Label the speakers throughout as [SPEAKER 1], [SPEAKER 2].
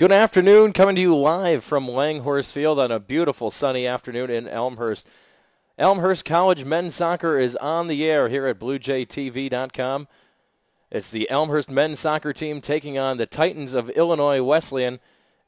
[SPEAKER 1] Good afternoon, coming to you live from Langhorse Field on a beautiful sunny afternoon in Elmhurst. Elmhurst College men's soccer is on the air here at BlueJayTV.com. It's the Elmhurst men's soccer team taking on the Titans of Illinois Wesleyan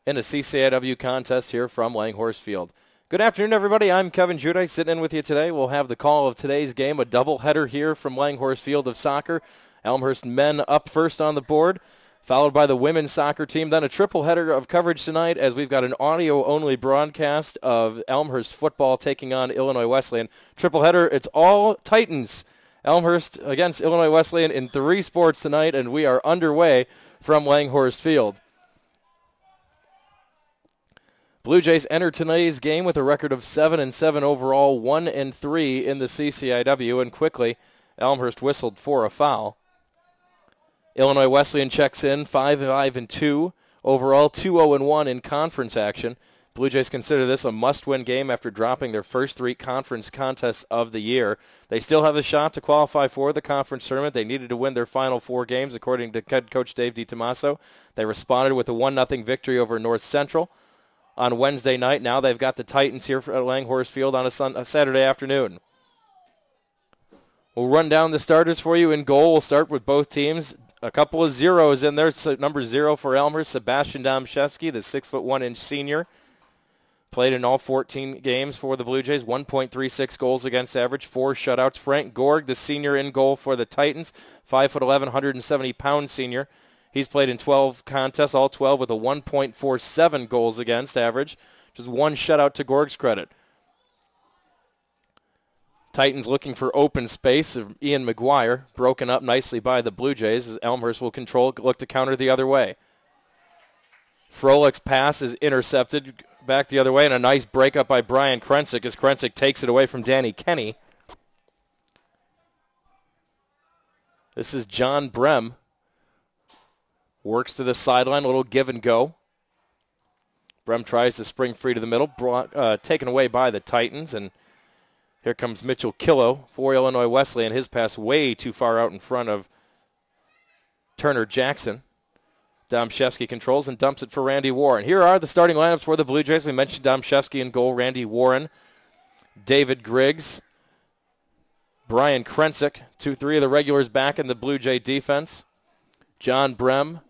[SPEAKER 1] in a CCIW contest here from Langhorse Field. Good afternoon, everybody. I'm Kevin Juday, sitting in with you today. We'll have the call of today's game, a doubleheader here from Langhorse Field of Soccer. Elmhurst men up first on the board, followed by the women's soccer team. Then a triple header of coverage tonight as we've got an audio-only broadcast of Elmhurst football taking on Illinois Wesleyan. Triple header, it's all Titans. Elmhurst against Illinois Wesleyan in 3 sports tonight, and we are underway from Langhorse Field. Blue Jays enter tonight's game with a record of 7-7 overall, 1-3 in the CCIW, and quickly Elmhurst whistled for a foul. Illinois Wesleyan checks in 5-2 overall, 2-0-1 in conference action. Blue Jays consider this a must-win game after dropping their first 3 conference contests of the year. They still have a shot to qualify for the conference tournament. They needed to win their final 4 games, according to head coach Dave DiTomaso. They responded with a 1-0 victory over North Central on Wednesday night. Now they've got the Titans here at Langhorse Field on a Saturday afternoon. We'll run down the starters for you. In goal, we'll start with both teams. A couple of zeros in there. So number 0 for Elmhurst, Sebastian Domszewski, the 6'1" senior. Played in all 14 games for the Blue Jays, 1.36 goals against average, 4 shutouts. Frank Gorg, the senior in goal for the Titans, 5'11", 170-pound senior. He's played in 12 contests, all 12 with a 1.47 goals against average. Just 1 shutout to Gorg's credit. Titans looking for open space. Ian McGuire broken up nicely by the Blue Jays as Elmhurst will look to counter the other way. Froelich's pass is intercepted back the other way, and a nice breakup by Brian Krensick as Krensick takes it away from Danny Kenny. This is John Brem. Works to the sideline, a little give and go. Brem tries to spring free to the middle, taken away by the Titans, and here comes Mitchell Killo for Illinois Wesleyan. His pass way too far out in front of Turner Jackson. Domszewski controls and dumps it for Randy Warren. Here are the starting lineups for the Blue Jays. We mentioned Domszewski in goal, Randy Warren, David Griggs, Brian Krensick, 2-3 of the regulars back in the Blue Jay defense. John Brem,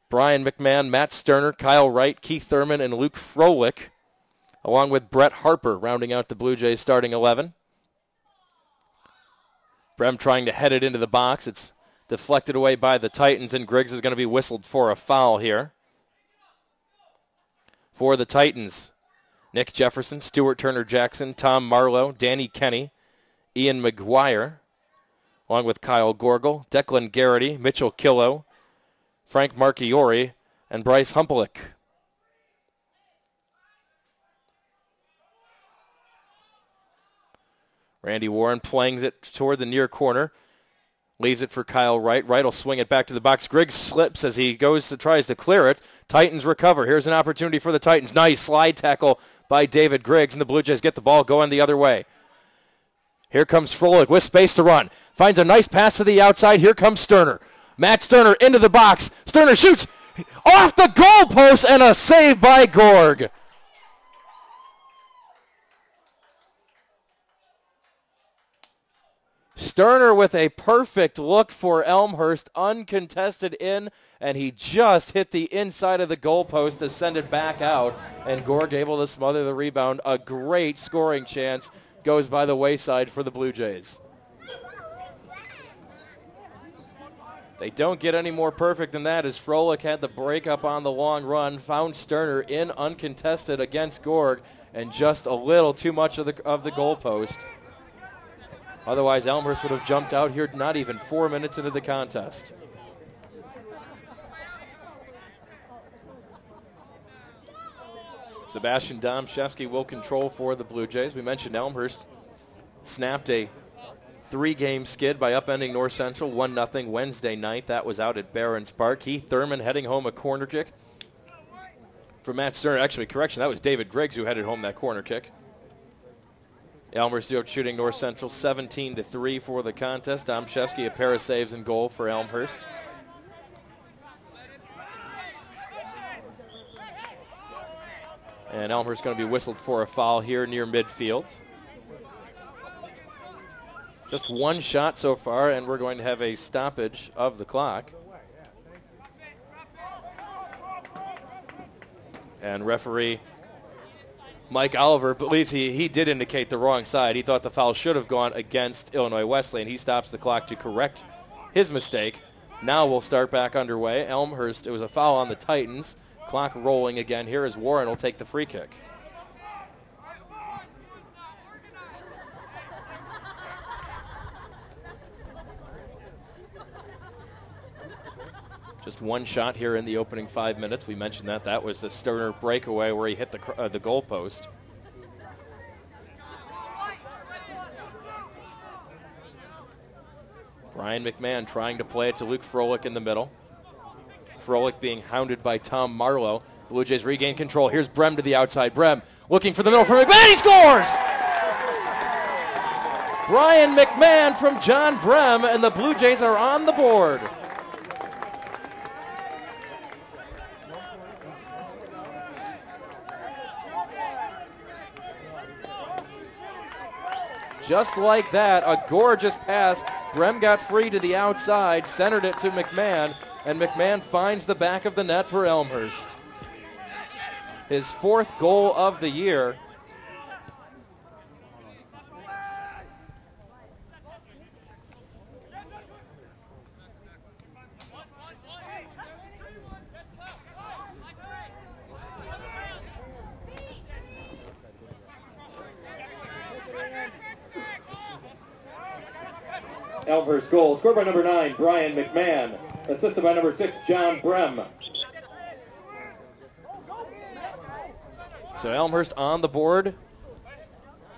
[SPEAKER 1] Brian McMahon, Matt Sterner, Kyle Wright, Keith Thurman, and Luke Froelich, along with Brett Harper rounding out the Blue Jays starting 11. Brem trying to head it into the box. It's deflected away by the Titans, and Griggs is going to be whistled for a foul here. For the Titans, Nick Jefferson, Stuart Turner Jackson, Tom Marlowe, Danny Kenny, Ian McGuire, along with Kyle Gorgel, Declan Garrity, Mitchell Killo, Frank Marchiori, and Bryce Humpelich. Randy Warren playing it toward the near corner. Leaves it for Kyle Wright. Wright will swing it back to the box. Griggs slips as he tries to clear it. Titans recover. Here's an opportunity for the Titans. Nice slide tackle by David Griggs, and the Blue Jays get the ball going the other way. Here comes Froelich with space to run. Finds a nice pass to the outside. Here comes Sterner. Matt Sterner into the box. Sterner shoots off the goalpost, and a save by Gorg. Sterner with a perfect look for Elmhurst, uncontested in, and he just hit the inside of the goalpost to send it back out, and Gorg able to smother the rebound. A great scoring chance goes by the wayside for the Blue Jays. They don't get any more perfect than that as Froelich had the breakup on the long run, found Sterner in uncontested against Gorg, and just a little too much of the goalpost. Otherwise, Elmhurst would have jumped out here not even 4 minutes into the contest. Sebastian Domszewski will control for the Blue Jays. We mentioned Elmhurst snapped a 3-game skid by upending North Central 1-0 Wednesday night. That was out at Barron's Park. Keith Thurman heading home a corner kick for Matt Sterner. Actually, correction, that was David Griggs who headed home that corner kick. Elmhurst shooting North Central 17-3 for the contest. Domszewski a pair of saves in goal for Elmhurst. And Elmhurst going to be whistled for a foul here near midfield. Just one shot so far, and we're going to have a stoppage of the clock. And referee Mike Oliver believes he did indicate the wrong side. He thought the foul should have gone against Illinois Wesleyan. He stops the clock to correct his mistake. Now we'll start back underway. Elmhurst, it was a foul on the Titans. Clock rolling again here as Warren will take the free kick. Just one shot here in the opening 5 minutes. We mentioned that. That was the Sterner breakaway where he hit the goal post. Brian McMahon trying to play it to Luke Froelich in the middle. Froelich being hounded by Tom Marlowe. Blue Jays regain control. Here's Brem to the outside. Brem looking for the middle for McMahon. He scores! Brian McMahon from John Brem, and the Blue Jays are on the board. Just like that, a gorgeous pass. Brem got free to the outside, centered it to McMahon, and McMahon finds the back of the net for Elmhurst. His 4th goal of the year.
[SPEAKER 2] Elmhurst goal, scored by number 9, Brian McMahon. Assisted by number 6, John Brem.
[SPEAKER 1] So Elmhurst on the board.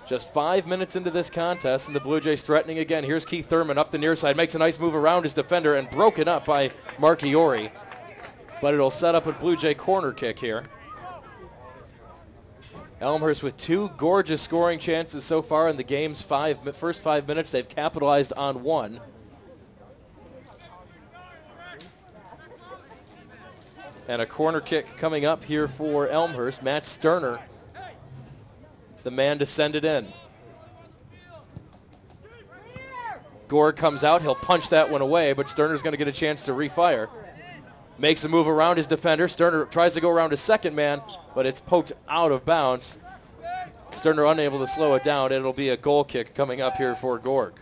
[SPEAKER 1] Just 5 minutes into this contest, and the Blue Jays threatening again. Here's Keith Thurman up the near side, makes a nice move around his defender and broken up by Marchiori. But it'll set up a Blue Jay corner kick here. Elmhurst with 2 gorgeous scoring chances so far in the game's first 5 minutes. They've capitalized on 1. And a corner kick coming up here for Elmhurst. Matt Sterner, the man to send it in. Gore comes out. He'll punch that one away, but Sterner's going to get a chance to refire. Makes a move around his defender. Sterner tries to go around his second man, but it's poked out of bounds. Sterner unable to slow it down. It'll be a goal kick coming up here for Gorg.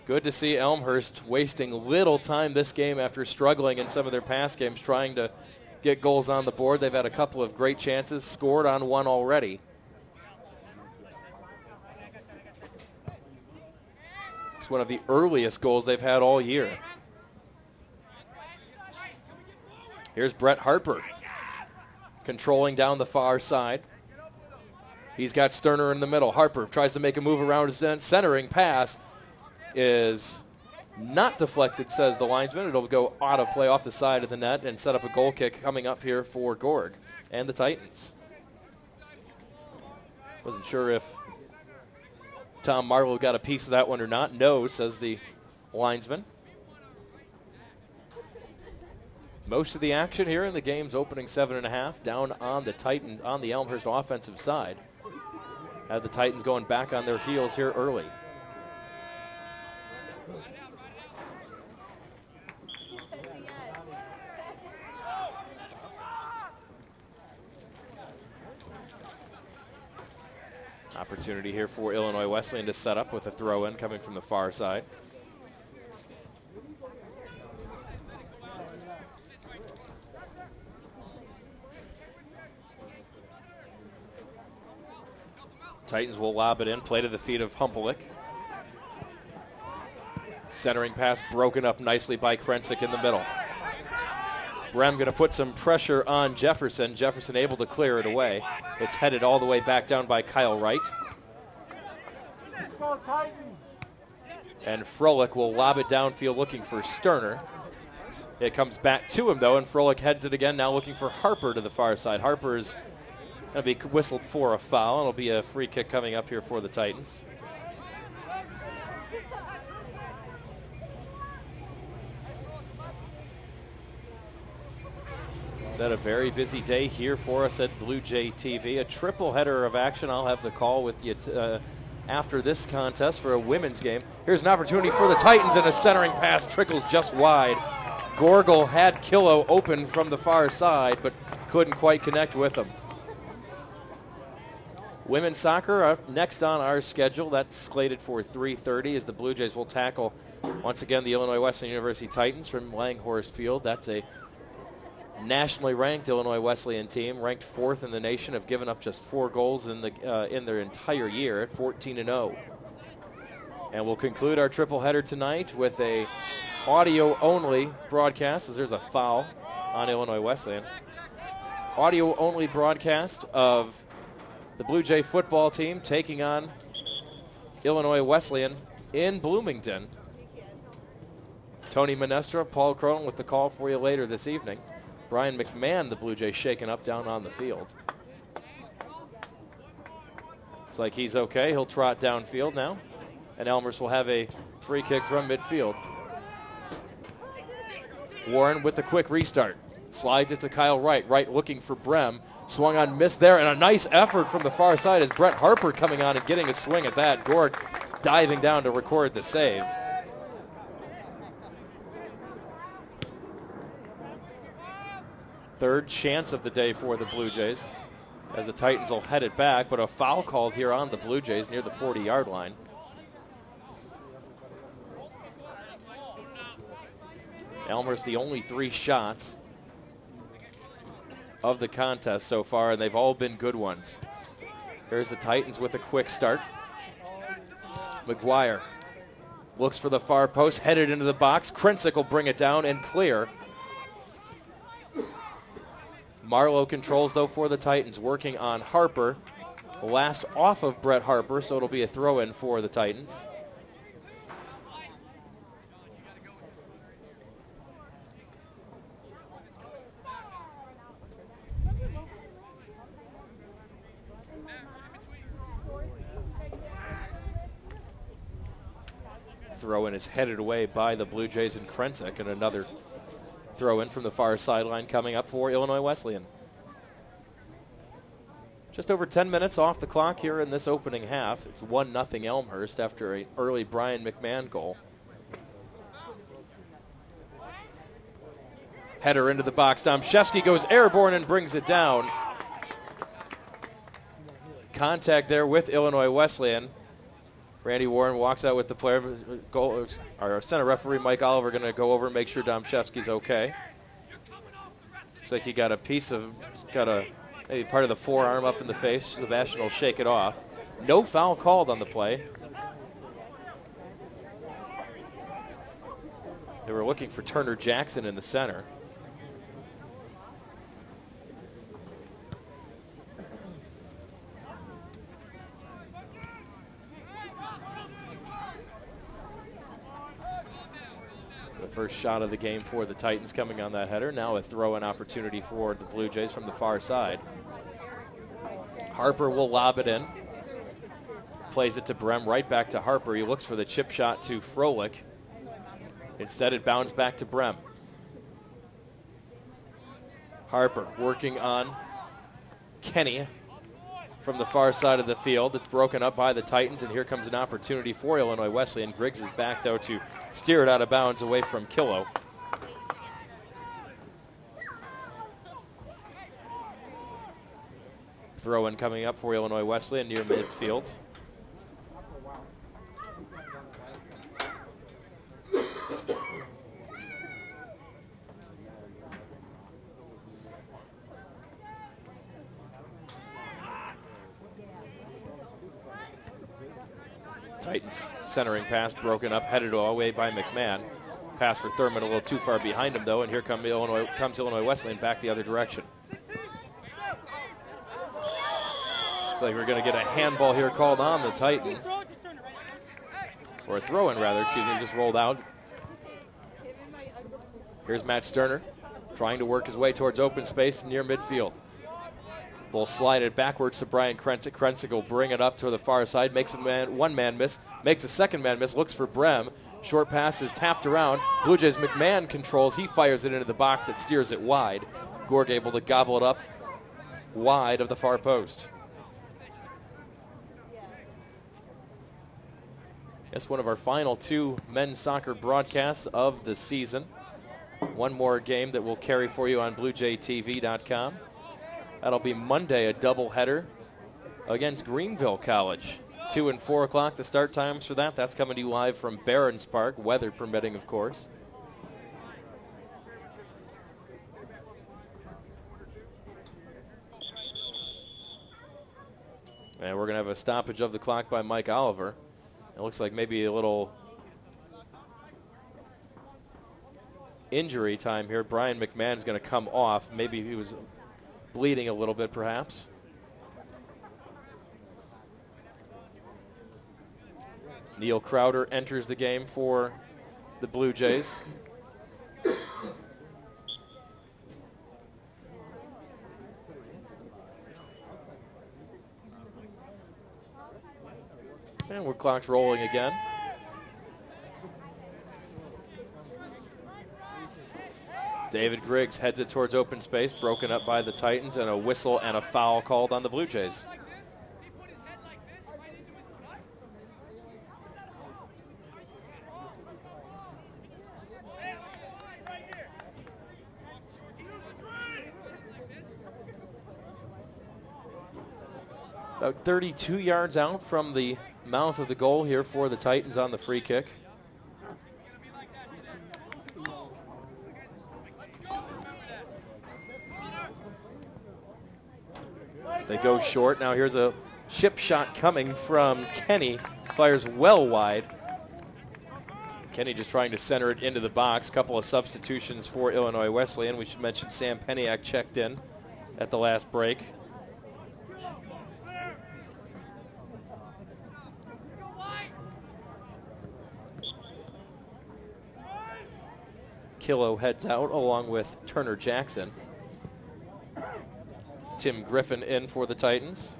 [SPEAKER 1] Good to see Elmhurst wasting little time this game after struggling in some of their past games trying to get goals on the board. They've had a couple of great chances, scored on one already. It's one of the earliest goals they've had all year. Here's Brett Harper controlling down the far side. He's got Sterner in the middle. Harper tries to make a move around his centering pass is not deflected, says the linesman. It'll go out of play off the side of the net and set up a goal kick coming up here for Gorg and the Titans. Wasn't sure if Tom Marlowe got a piece of that one or not. No, says the linesman. Most of the action here in the game's opening 7.5 down on the Titans, on the Elmhurst offensive side. Have the Titans going back on their heels here early. Opportunity here for Illinois Wesleyan to set up with a throw-in coming from the far side. Titans will lob it in, play to the feet of Humpelik. Centering pass broken up nicely by Krensick in the middle. Brem going to put some pressure on Jefferson. Jefferson able to clear it away. It's headed all the way back down by Kyle Wright. And Froelich will lob it downfield looking for Sterner. It comes back to him, though, and Froelich heads it again, now looking for Harper to the far side. Harper is going to be whistled for a foul. It'll be a free kick coming up here for the Titans. It's had a very busy day here for us at Blue Jay TV. A triple header of action. I'll have the call with you after this contest for a women's game. Here's an opportunity for the Titans, and a centering pass trickles just wide. Gorgel had Kilo open from the far side, but couldn't quite connect with him. Women's soccer up next on our schedule. That's slated for 3:30 as the Blue Jays will tackle once again the Illinois Wesleyan University Titans from Langhorse Field. That's a nationally ranked Illinois Wesleyan team, ranked 4th in the nation, have given up just 4 goals in their entire year at 14-0. And we'll conclude our triple header tonight with a audio-only broadcast, as there's a foul on Illinois Wesleyan. Audio-only broadcast of the Blue Jay football team taking on Illinois Wesleyan in Bloomington. Tony Minestra, Paul Cronin with the call for you later this evening. Brian McMahon, the Blue Jays, shaken up down on the field. Looks like he's okay. He'll trot downfield now. And Elmhurst will have a free kick from midfield. Warren with the quick restart. Slides it to Kyle Wright. Wright looking for Brem. Swung on, missed there, and a nice effort from the far side as Brett Harper coming on and getting a swing at that. Gord diving down to record the save. Third chance of the day for the Blue Jays as the Titans will head it back, but a foul called here on the Blue Jays near the 40-yard line. Elmhurst the only 3 shots of the contest so far, and they've all been good ones. Here's the Titans with a quick start. McGuire looks for the far post, headed into the box. Krensick will bring it down and clear. Marlowe controls, though, for the Titans, working on Harper. Last off of Brett Harper, so it'll be a throw-in for the Titans. Throw-in is headed away by the Blue Jays and Krensick, and another throw-in from the far sideline coming up for Illinois Wesleyan. Just over 10 minutes off the clock here in this opening half. It's 1-0 Elmhurst after an early Brian McMahon goal. Header into the box. Domszewski goes airborne and brings it down. Contact there with Illinois Wesleyan. Randy Warren walks out with the player. Our center referee, Mike Oliver, going to go over and make sure Domszewski's okay. Looks like he got a piece of, maybe part of the forearm up in the face. Sebastian will shake it off. No foul called on the play. They were looking for Turner Jackson in the center. First shot of the game for the Titans coming on that header. Now a throw-in opportunity for the Blue Jays from the far side. Harper will lob it in. Plays it to Brem, right back to Harper. He looks for the chip shot to Froelich. Instead it bounced back to Brem. Harper working on Kenny from the far side of the field. It's broken up by the Titans, and here comes an opportunity for Illinois Wesleyan. Griggs is back, though, to steer it out of bounds away from Kilo. Throw-in coming up for Illinois Wesleyan near midfield. Titans centering pass broken up, headed away by McMahon. Pass for Thurman a little too far behind him, though, and here comes Illinois Wesleyan back the other direction. Looks like we're going to get a handball here called on the Titans. Or a throw-in, rather, excuse me, just rolled out. Here's Matt Sterner trying to work his way towards open space near midfield. Will slide it backwards to Brian Krensick. Krensick will bring it up to the far side, makes one man miss, makes a second man miss, looks for Brem. Short pass is tapped around. Blue Jays McMahon controls. He fires it into the box. It steers it wide. Gorg able to gobble it up wide of the far post. It's one of our final 2 men's soccer broadcasts of the season. One more game that we'll carry for you on BlueJayTV.com. That'll be Monday, a doubleheader against Greenville College. 2 and 4 o'clock the start times for that. That's coming to you live from Barron's Park, weather permitting, of course. And we're going to have a stoppage of the clock by Mike Oliver. It looks like maybe a little injury time here. Brian McMahon's going to come off. Maybe he was bleeding a little bit, perhaps. Neil Crowder enters the game for the Blue Jays. And we're clock's rolling again. David Griggs heads it towards open space, broken up by the Titans, and a whistle and a foul called on the Blue Jays. About 32 yards out from the mouth of the goal here for the Titans on the free kick. They go short. Now here's a chip shot coming from Kenny. Fires well wide. Kenny just trying to center it into the box. Couple of substitutions for Illinois Wesleyan. We should mention Sam Peniak checked in at the last break. Killo heads out along with Turner Jackson. Tim Griffin in for the Titans.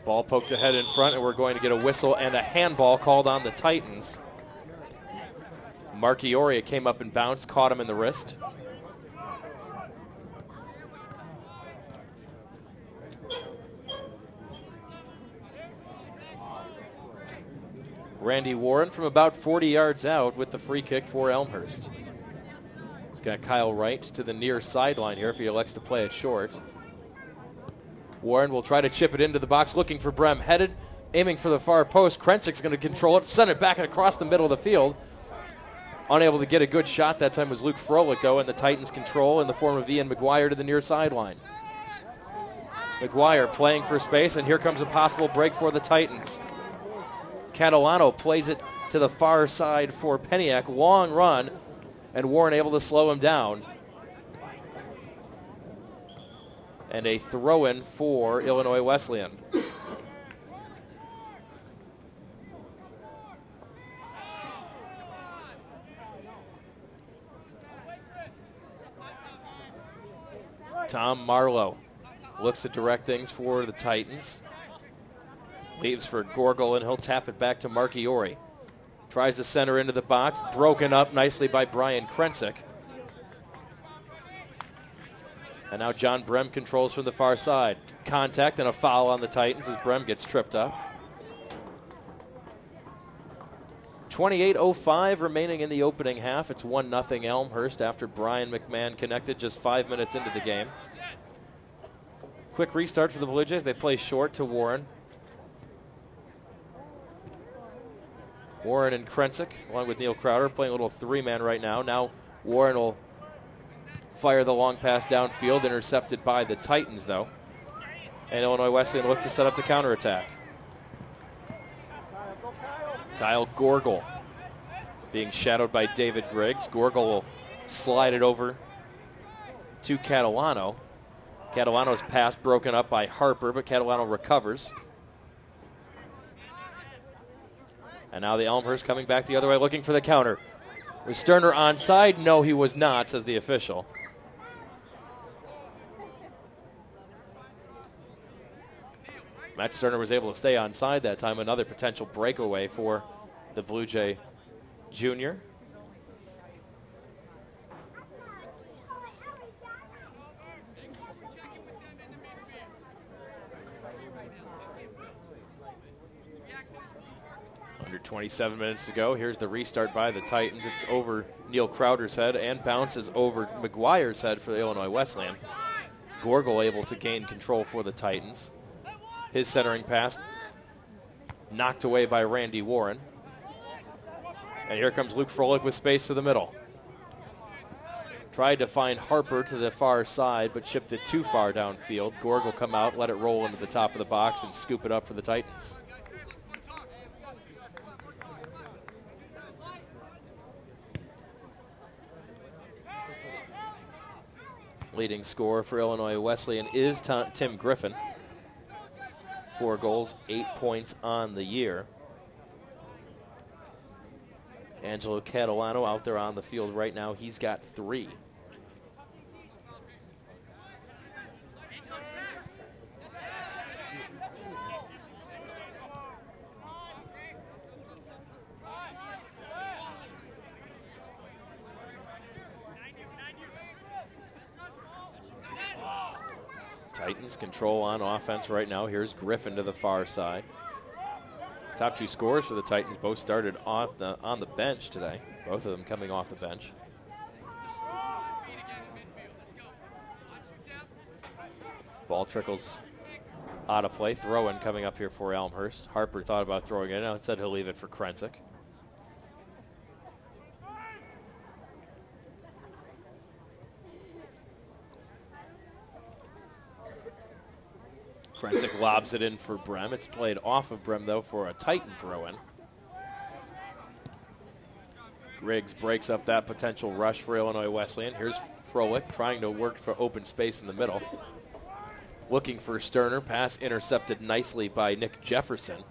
[SPEAKER 1] Ball poked ahead in front, and we're going to get a whistle and a handball called on the Titans. Marchioria came up and bounced, caught him in the wrist. Randy Warren from about 40 yards out with the free kick for Elmhurst. He's got Kyle Wright to the near sideline here if he elects to play it short. Warren will try to chip it into the box, looking for Brem. Headed, aiming for the far post. Krensik's going to control it, send it back and across the middle of the field. Unable to get a good shot that time was Luke Froelich, though, and the Titans control in the form of Ian McGuire to the near sideline. McGuire playing for space, and here comes a possible break for the Titans. Catalano plays it to the far side for Peniak. Long run, and Warren able to slow him down. And a throw-in for Illinois Wesleyan. Tom Marlowe looks to direct things for the Titans. Leaves for Gorgel, and he'll tap it back to Marchiori. Tries to center into the box. Broken up nicely by Brian Krensik. And now John Brem controls from the far side. Contact and a foul on the Titans as Brem gets tripped up. 28:05 remaining in the opening half. It's 1-0 Elmhurst after Brian McMahon connected just 5 minutes into the game. Quick restart for the Blue Jays. They play short to Warren. Warren and Krensik, along with Neil Crowder, playing a little three-man right now. Now Warren will fire the long pass downfield, intercepted by the Titans, though. And Illinois Wesleyan looks to set up the counterattack. Kyle Gorgel being shadowed by David Griggs. Gorgel will slide it over to Catalano. Catalano's pass broken up by Harper, but Catalano recovers. And now the Elmhurst coming back the other way, looking for the counter. Was Sterner onside? No, he was not, says the official. Matt Sterner was able to stay onside that time. Another potential breakaway for the Blue Jay junior. Under 27 minutes to go. Here's the restart by the Titans. It's over Neil Crowder's head and bounces over McGuire's head for the Illinois Wesleyan. Gorgel able to gain control for the Titans. His centering pass knocked away by Randy Warren. And here comes Luke Froelich with space to the middle. Tried to find Harper to the far side, but chipped it too far downfield. Gorgel come out, let it roll into the top of the box, and scoop it up for the Titans. Leading scorer for Illinois Wesleyan is Tim Griffin. 4 goals, 8 points on the year. Angelo Catalano out there on the field right now. He's got 3. Titans control on offense right now. Here's Griffin to the far side. Top 2 scorers for the Titans both started on the bench today. Both of them coming off the bench. Ball trickles out of play. Throw-in coming up here for Elmhurst. Harper thought about throwing it out. Said he'll leave it for Krensic. Krensic lobs it in for Brem. It's played off of Brem, though, for a Titan throw-in. Griggs breaks up that potential rush for Illinois Wesleyan. Here's Froelich trying to work for open space in the middle. Looking for Sterner. Pass intercepted nicely by Nick Jefferson.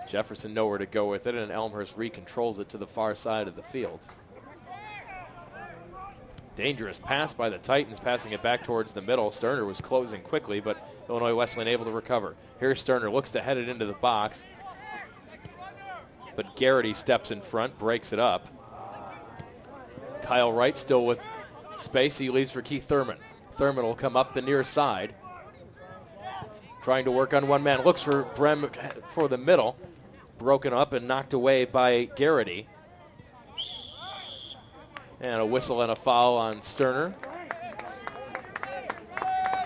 [SPEAKER 1] Jefferson nowhere to go with it, and Elmhurst recontrols it to the far side of the field. Dangerous pass by the Titans, passing it back towards the middle. Sterner was closing quickly, but Illinois Wesleyan able to recover. Here's Sterner, looks to head it into the box. But Garrity steps in front, breaks it up. Kyle Wright still with space. He leaves for Keith Thurman. Thurman will come up the near side. Trying to work on one man. Looks for Brem for the middle. Broken up and knocked away by Garrity. And a whistle and a foul on Sterner.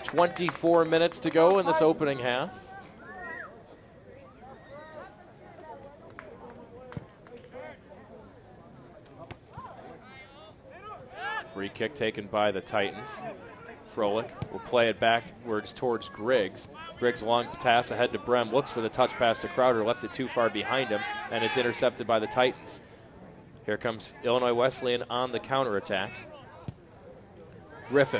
[SPEAKER 1] 24 minutes to go in this opening half. Free kick taken by the Titans. Froelich will play it backwards towards Griggs. Griggs long pass ahead to Brem. Looks for the touch pass to Crowder. Left it too far behind him, and it's intercepted by the Titans. Here comes Illinois Wesleyan on the counterattack. Griffin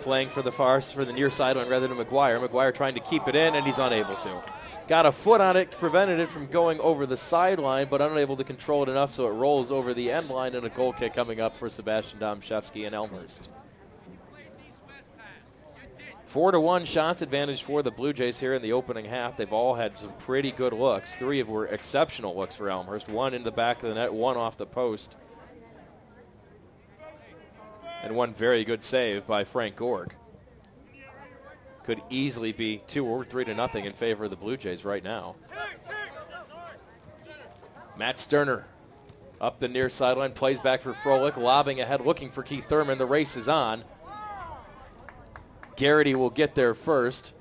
[SPEAKER 1] playing for the near sideline rather than McGuire. McGuire trying to keep it in, and he's unable to. Got a foot on it, prevented it from going over the sideline, but unable to control it enough, so it rolls over the end line, and a goal kick coming up for Sebastian Domszewski and Elmhurst. 4-1 shots advantage for the Blue Jays here in the opening half. They've all had some pretty good looks. 3 were exceptional looks for Elmhurst. 1 in the back of the net, 1 off the post. And 1 very good save by Frank Gorg. Could easily be 2 or 3-0 in favor of the Blue Jays right now. Matt Sterner up the near sideline, plays back for Froelich, lobbing ahead, looking for Keith Thurman. The race is on. Garrity will get there first,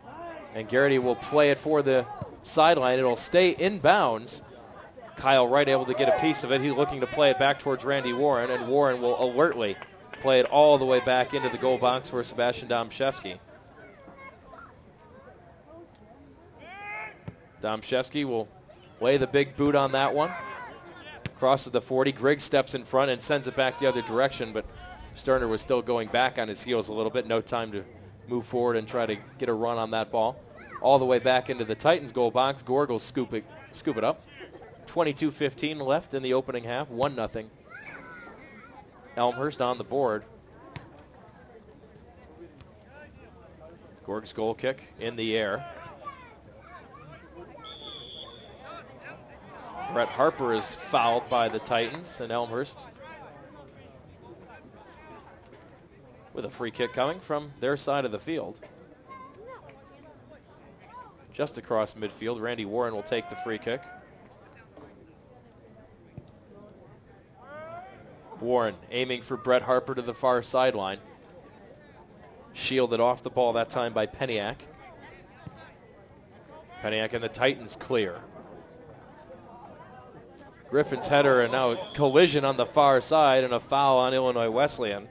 [SPEAKER 1] and Garrity will play it for the sideline. It'll stay in bounds. Kyle Wright able to get a piece of it. He's looking to play it back towards Randy Warren, and Warren will alertly play it all the way back into the goal box for Sebastian Domszewski. Domszewski will lay the big boot on that one. Crosses the 40. Griggs steps in front and sends it back the other direction, but Sterner was still going back on his heels a little bit. No time to move forward and try to get a run on that ball. All the way back into the Titans goal box. Gorg will scoop it up. 22:15 left in the opening half. 1-0. Elmhurst on the board. Gorg's goal kick in the air. Brett Harper is fouled by the Titans, and Elmhurst with a free kick coming from their side of the field. Just across midfield, Randy Warren will take the free kick. Warren aiming for Brett Harper to the far sideline. Shielded off the ball that time by Peniak. Peniak and the Titans clear. Griffin's header, and now a collision on the far side and a foul on Illinois Wesleyan.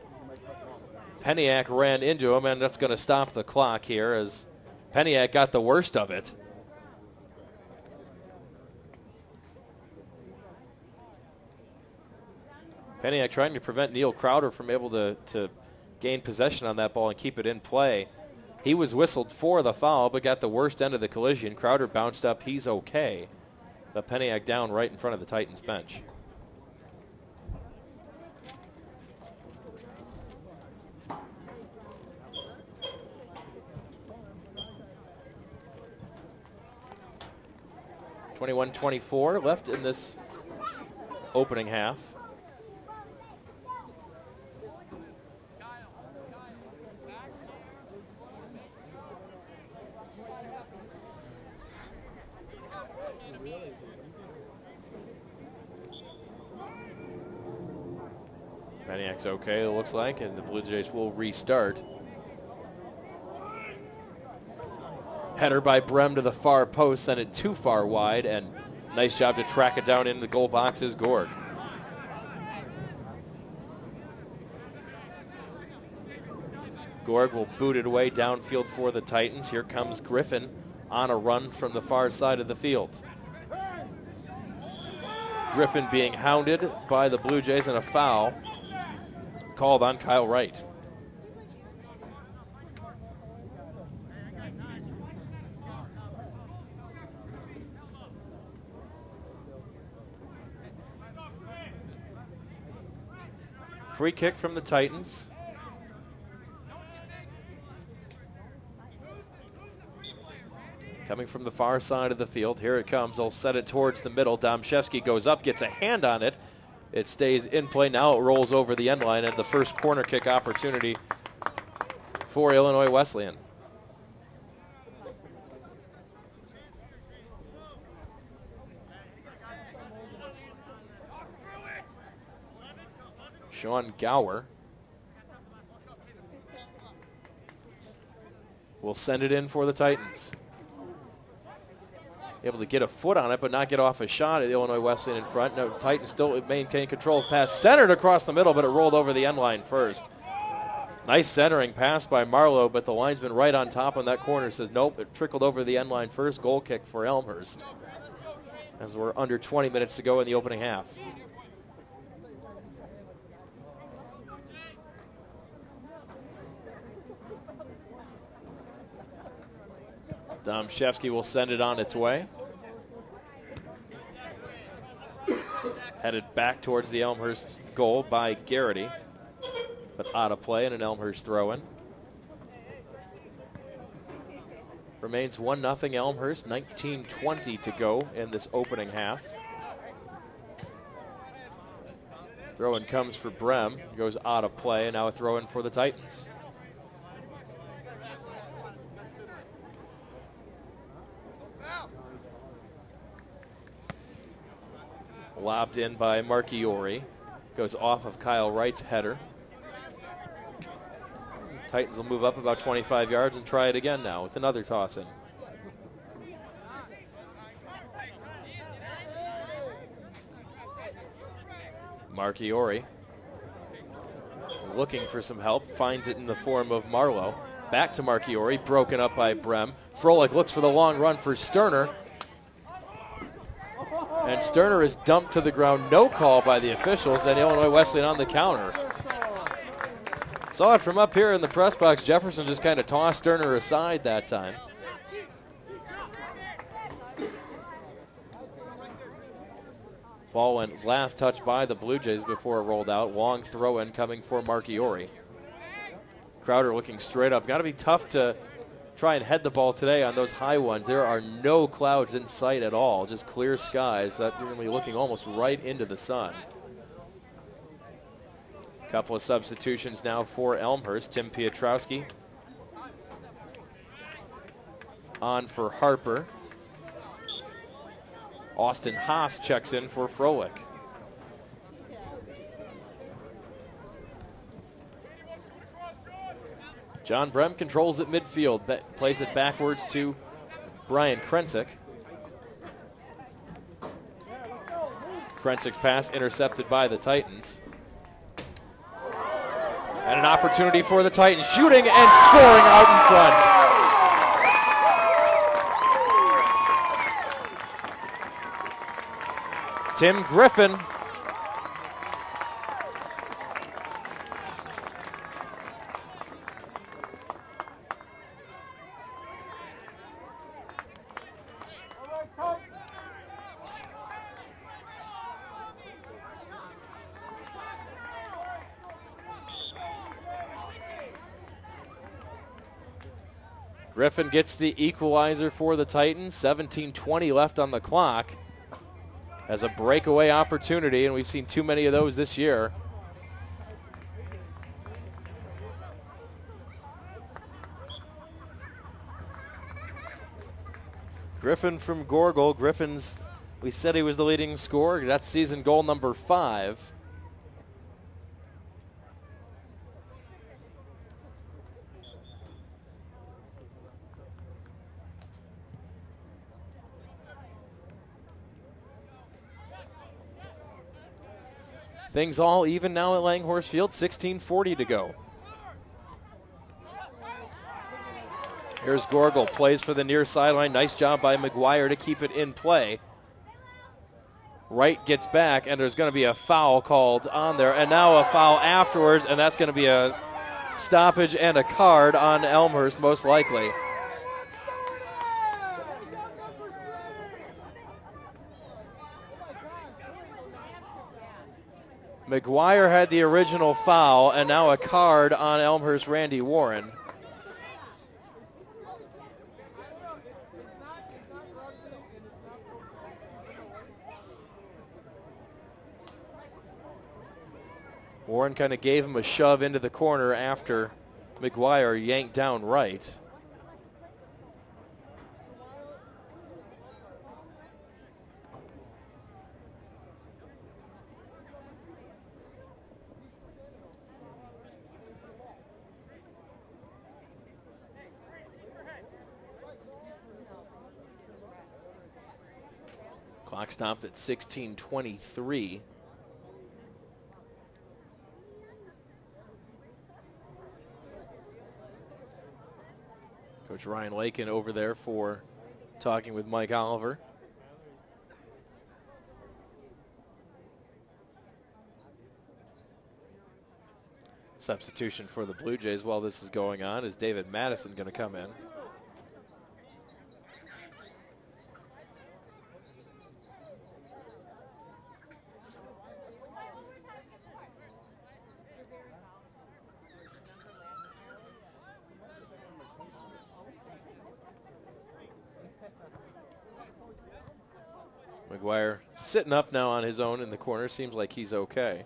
[SPEAKER 1] Peniak ran into him, and that's going to stop the clock here as Peniak got the worst of it. Peniak trying to prevent Neil Crowder from able to gain possession on that ball and keep it in play. He was whistled for the foul, but got the worst end of the collision. Crowder bounced up. He's okay. But Peniak down right in front of the Titans bench. .24 left in this opening half. Peniak's okay, it looks like, and the Blue Jays will restart. Header by Brem to the far post, sent it too far wide, and nice job to track it down in the goal box is Gorg. Gorg will boot it away downfield for the Titans. Here comes Griffin on a run from the far side of the field. Griffin being hounded by the Blue Jays, and a foul called on Kyle Wright. Free kick from the Titans. Coming from the far side of the field. Here it comes. They'll set it towards the middle. Domshevsky goes up, gets a hand on it. It stays in play. Now it rolls over the end line, and the first corner kick opportunity for Illinois Wesleyan. Sean Gower will send it in for the Titans. Able to get a foot on it, but not get off a shot at Illinois Wesleyan in front. No, Titans still maintain control. Pass centered across the middle, but it rolled over the end line first. Nice centering pass by Marlowe, but the linesman right on top on that corner says nope, it trickled over the end line first. Goal kick for Elmhurst as we're under 20 minutes to go in the opening half. Domshevsky will send it on its way. Headed back towards the Elmhurst goal by Garrity, but out of play and an Elmhurst throw-in. Remains 1-0 Elmhurst, 19:20 to go in this opening half. Throw-in comes for Brem, goes out of play, and now a throw-in for the Titans. Lobbed in by Marchiori. Goes off of Kyle Wright's header. Titans will move up about 25 yards and try it again now with another toss in. Marchiori looking for some help. Finds it in the form of Marlowe. Back to Marchiori. Broken up by Brem. Froelich looks for the long run for Sterner. And Sterner is dumped to the ground. No call by the officials, and Illinois Wesleyan on the counter. Saw it from up here in the press box. Jefferson just kind of tossed Sterner aside that time. Ball went last touch by the Blue Jays before it rolled out. Long throw-in coming for Marchiori. Crowder looking straight up. Got to be tough to try and head the ball today on those high ones. There are no clouds in sight at all, just clear skies that you're going to be looking almost right into the sun. Couple of substitutions now for Elmhurst. Tim Piotrowski on for Harper. Austin Haas checks in for Froelich. John Brem controls at midfield, plays it backwards to Brian Krensick. Krensick's pass intercepted by the Titans. And an opportunity for the Titans, shooting and scoring out in front. Tim Griffin. Griffin gets the equalizer for the Titans. 17:20 left on the clock. Has a breakaway opportunity, and we've seen too many of those this year. Griffin from Gorgel. Griffin's, we said he was the leading scorer. That's season goal number 5. Things all even now at Langhorse Field, 16:40 to go. Here's Gorgel, plays for the near sideline. Nice job by McGuire to keep it in play. Wright gets back, and there's going to be a foul called on there, and now a foul afterwards, and that's going to be a stoppage and a card on Elmhurst, most likely. McGuire had the original foul, and now a card on Elmhurst Randy Warren. Warren kind of gave him a shove into the corner after McGuire yanked down Wright. Clock stopped at 16:23. Coach Ryan Lakin over there for talking with Mike Oliver. Substitution for the Blue Jays while this is going on is David Madison going to come in. McGuire sitting up now on his own in the corner. Seems like he's okay.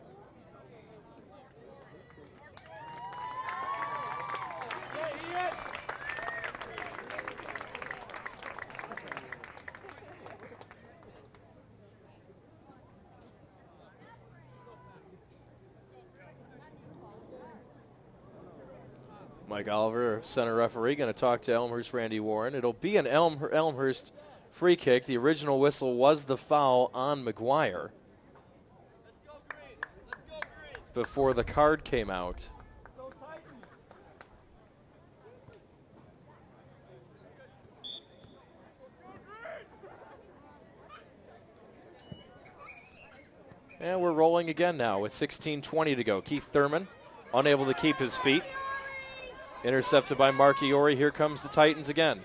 [SPEAKER 1] Mike Oliver, center referee, going to talk to Elmhurst Randy Warren. It'll be an Elmhurst free kick. The original whistle was the foul on McGuire before the card came out. And we're rolling again now with 16:20 to go. Keith Thurman unable to keep his feet. Intercepted by Mark Iori. Here comes the Titans again.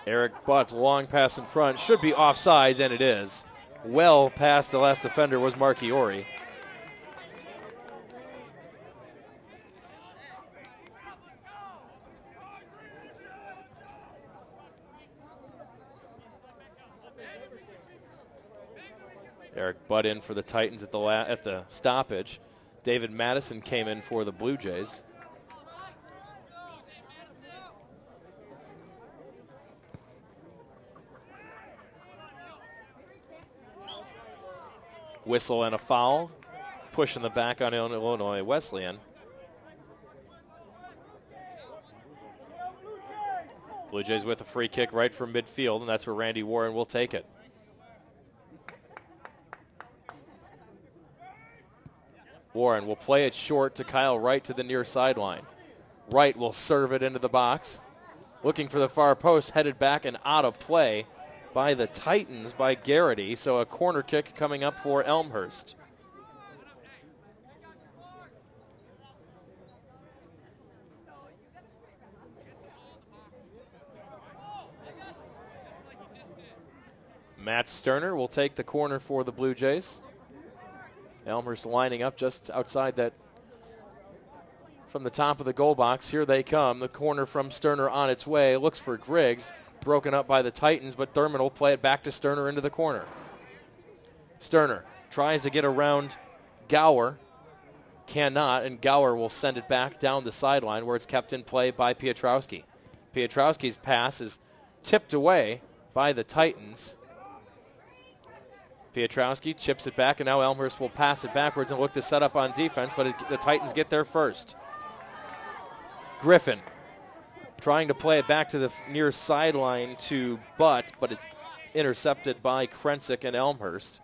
[SPEAKER 1] Eric Butt's long pass in front should be offsides, and it is. Well past the last defender was Mark Iori. Eric Butt in for the Titans at the stoppage. David Madison came in for the Blue Jays. Whistle and a foul. Pushing the back on Illinois Wesleyan. Blue Jays with a free kick right from midfield, and that's where Randy Warren will take it. Warren will play it short to Kyle Wright to the near sideline. Wright will serve it into the box. Looking for the far post, headed back and out of play by the Titans, by Garrity. So a corner kick coming up for Elmhurst. Matt Sterner will take the corner for the Blue Jays. Elmhurst lining up just outside that from the top of the goal box. Here they come. The corner from Sterner on its way. Looks for Griggs. Broken up by the Titans, but Thurman will play it back to Sterner into the corner. Sterner tries to get around Gower. Cannot, and Gower will send it back down the sideline where it's kept in play by Piotrowski. Piotrowski's pass is tipped away by the Titans. Piotrowski chips it back, and now Elmhurst will pass it backwards and look to set up on defense, but the Titans get there first. Griffin trying to play it back to the near sideline to Butt, but it's intercepted by Krensick and Elmhurst.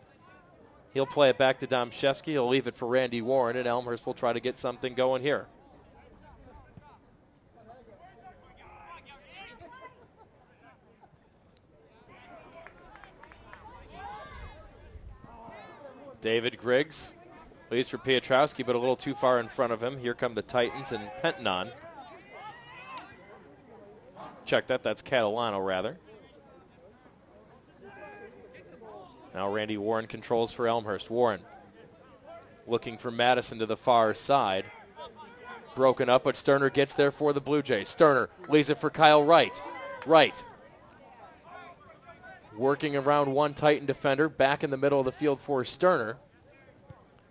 [SPEAKER 1] He'll play it back to Domshevsky. He'll leave it for Randy Warren, and Elmhurst will try to get something going here. David Griggs leads for Piotrowski, but a little too far in front of him. Here come the Titans and Pentonon. Check that, that's Catalano rather. Now Randy Warren controls for Elmhurst. Warren looking for Madison to the far side. Broken up, but Sterner gets there for the Blue Jays. Sterner leaves it for Kyle Wright. Wright working around one Titan defender, back in the middle of the field for Sterner.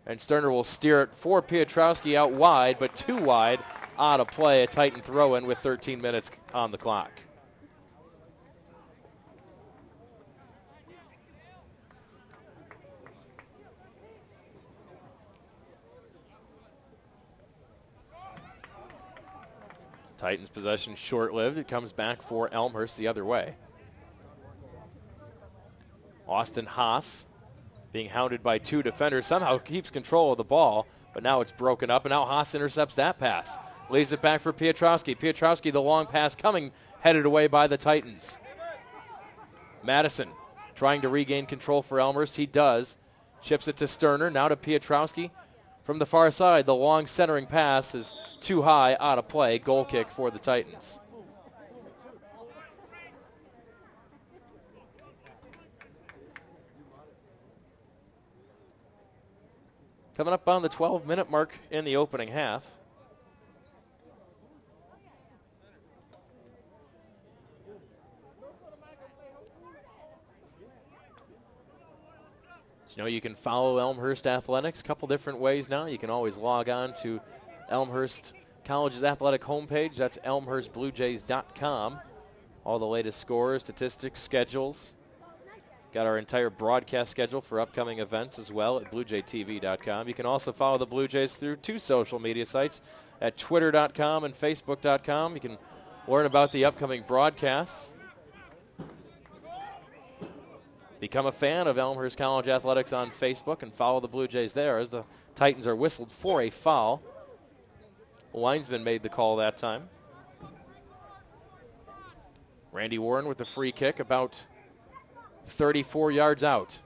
[SPEAKER 1] And Sterner will steer it for Piotrowski out wide, but too wide, out of play. A Titan throw-in with 13 minutes on the clock. Titans possession short-lived. It comes back for Elmhurst the other way. Austin Haas being hounded by two defenders, somehow keeps control of the ball, but now it's broken up, and now Haas intercepts that pass. Leaves it back for Piotrowski. Piotrowski, the long pass coming, headed away by the Titans. Madison trying to regain control for Elmhurst. He does. Chips it to Sterner, now to Piotrowski. From the far side, the long centering pass is too high, out of play. Goal kick for the Titans. Coming up on the 12-minute mark in the opening half. You know, you can follow Elmhurst Athletics a couple different ways now. You can always log on to Elmhurst College's athletic homepage. That's elmhurstbluejays.com. All the latest scores, statistics, schedules. Got our entire broadcast schedule for upcoming events as well at bluejaytv.com. You can also follow the Blue Jays through two social media sites at twitter.com and facebook.com. You can learn about the upcoming broadcasts. Become a fan of Elmhurst College Athletics on Facebook and follow the Blue Jays there as the Titans are whistled for a foul. The linesman made the call that time. Randy Warren with the free kick about 34 yards out.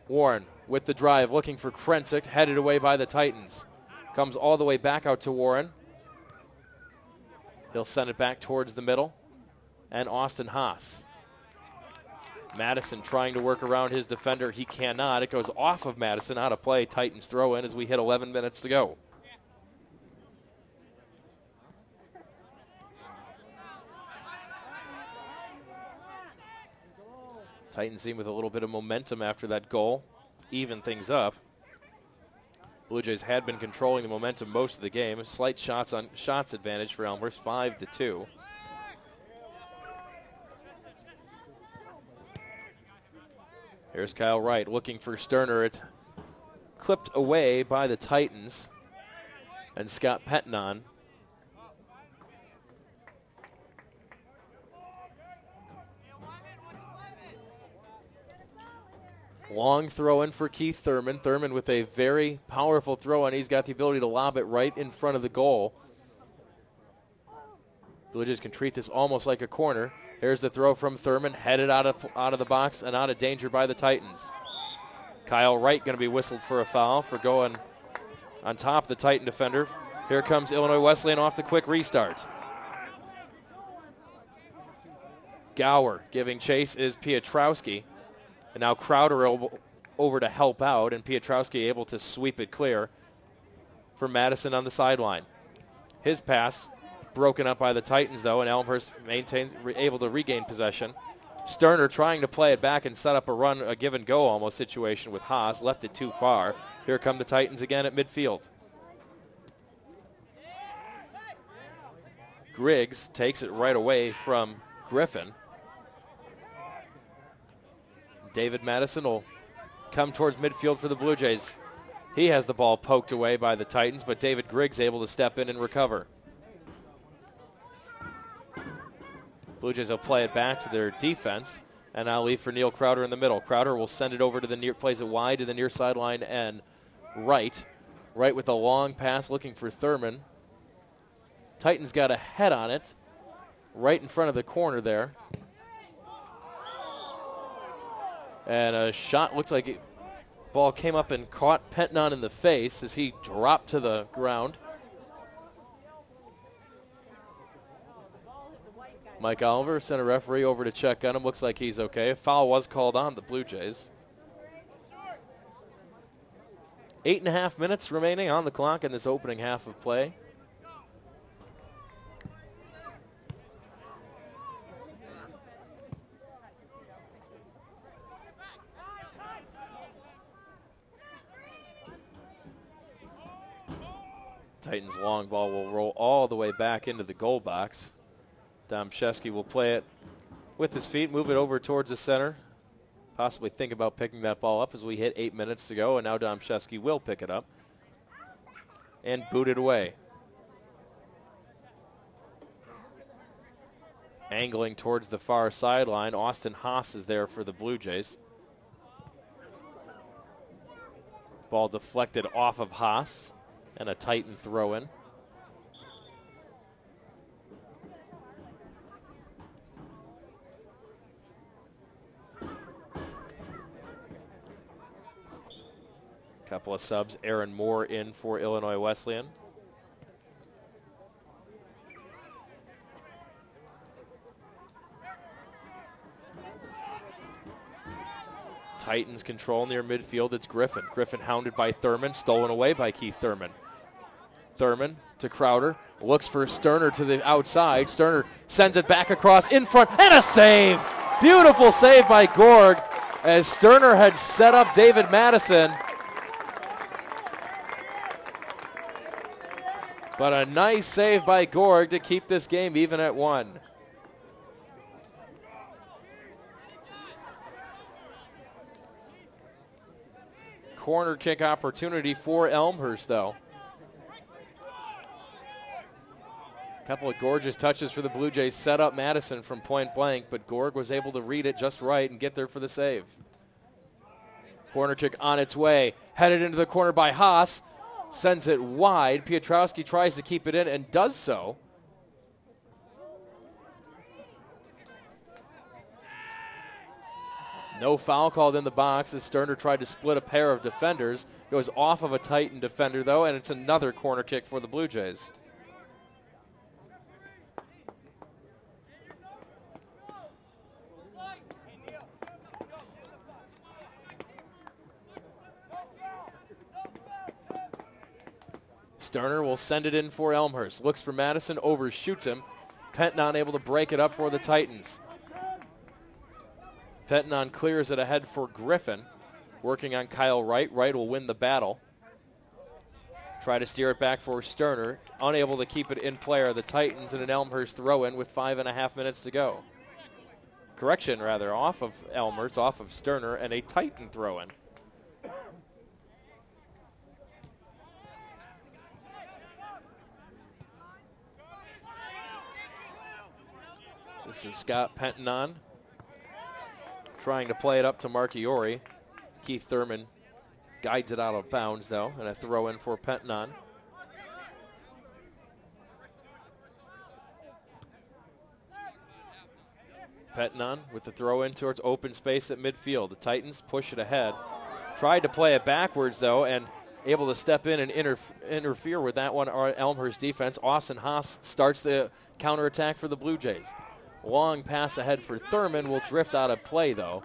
[SPEAKER 1] Warren with the drive looking for Krensick, headed away by the Titans. Comes all the way back out to Warren. He'll send it back towards the middle. And Austin Haas. Madison trying to work around his defender. He cannot. It goes off of Madison, out of play. Titans throw in as we hit 11 minutes to go. Titans seem with a little bit of momentum after that goal even things up. Blue Jays had been controlling the momentum most of the game. A slight shots advantage for Elmhurst, 5-2. Here's Kyle Wright looking for Sterner. It clipped away by the Titans and Scott Pettenon. Long throw in for Keith Thurman. Thurman with a very powerful throw, and he's got the ability to lob it right in front of the goal. Blue Jays can treat this almost like a corner. Here's the throw from Thurman, headed out of the box and out of danger by the Titans. Kyle Wright going to be whistled for a foul for going on top of the Titan defender. Here comes Illinois Wesleyan off the quick restart. Gower giving chase is Piotrowski. And now Crowder over to help out, and Piotrowski able to sweep it clear for Madison on the sideline. His pass broken up by the Titans, though, and Elmhurst able to regain possession. Sterner trying to play it back and set up a run, a give-and-go almost situation with Haas. Left it too far. Here come the Titans again at midfield. Griggs takes it right away from Griffin. David Madison will come towards midfield for the Blue Jays. He has the ball poked away by the Titans, but David Griggs able to step in and recover. Blue Jays will play it back to their defense, and now leave for Neil Crowder in the middle. Crowder will send it over to the near, plays it wide to the near sideline and right. Right with a long pass looking for Thurman. Titans got a head on it right in front of the corner there. And a shot looked like it, ball came up and caught Pettenon in the face as he dropped to the ground. Mike Oliver sent a referee over to check on him. Looks like he's okay. A foul was called on the Blue Jays. 8.5 minutes remaining on the clock in this opening half of play. Titans' long ball will roll all the way back into the goal box. Domszewski will play it with his feet, move it over towards the center. Possibly think about picking that ball up as we hit 8 minutes to go, and now Domszewski will pick it up and boot it away. Angling towards the far sideline, Austin Haas is there for the Blue Jays. Ball deflected off of Haas. And a Titan throw-in. Couple of subs. Aaron Moore in for Illinois Wesleyan. Titans control near midfield. It's Griffin. Griffin hounded by Thurman. Stolen away by Keith Thurman. Thurman to Crowder, looks for Sterner to the outside. Sterner sends it back across in front, and a save! Beautiful save by Gorg as Sterner had set up David Madison. But a nice save by Gorg to keep this game even at 1. Corner kick opportunity for Elmhurst, though. Couple of gorgeous touches for the Blue Jays, set up Madison from point blank, but Gorg was able to read it just right and get there for the save. Corner kick on its way, headed into the corner by Haas, sends it wide. Piotrowski tries to keep it in and does so. No foul called in the box as Sterner tried to split a pair of defenders. Goes off of a Titan defender, though, and it's another corner kick for the Blue Jays. Sterner will send it in for Elmhurst. Looks for Madison, overshoots him. Pettenon able to break it up for the Titans. Pettenon clears it ahead for Griffin. working on Kyle Wright. Wright will win the battle. Try to steer it back for Sterner. Unable to keep it in play are the Titans, and an Elmhurst throw-in with 5.5 minutes to go. Correction, rather, off of Elmhurst, off of Sterner, and a Titan throw-in. This is Scott Penton trying to play it up to Marchiori. Keith Thurman guides it out of bounds, though, and a throw-in for Penton. Penton with the throw-in towards open space at midfield. The Titans push it ahead. Tried to play it backwards, though, and able to step in and interfere with that one, our Elmhurst defense. Austin Haas starts the counterattack for the Blue Jays. Long pass ahead for Thurman will drift out of play, though.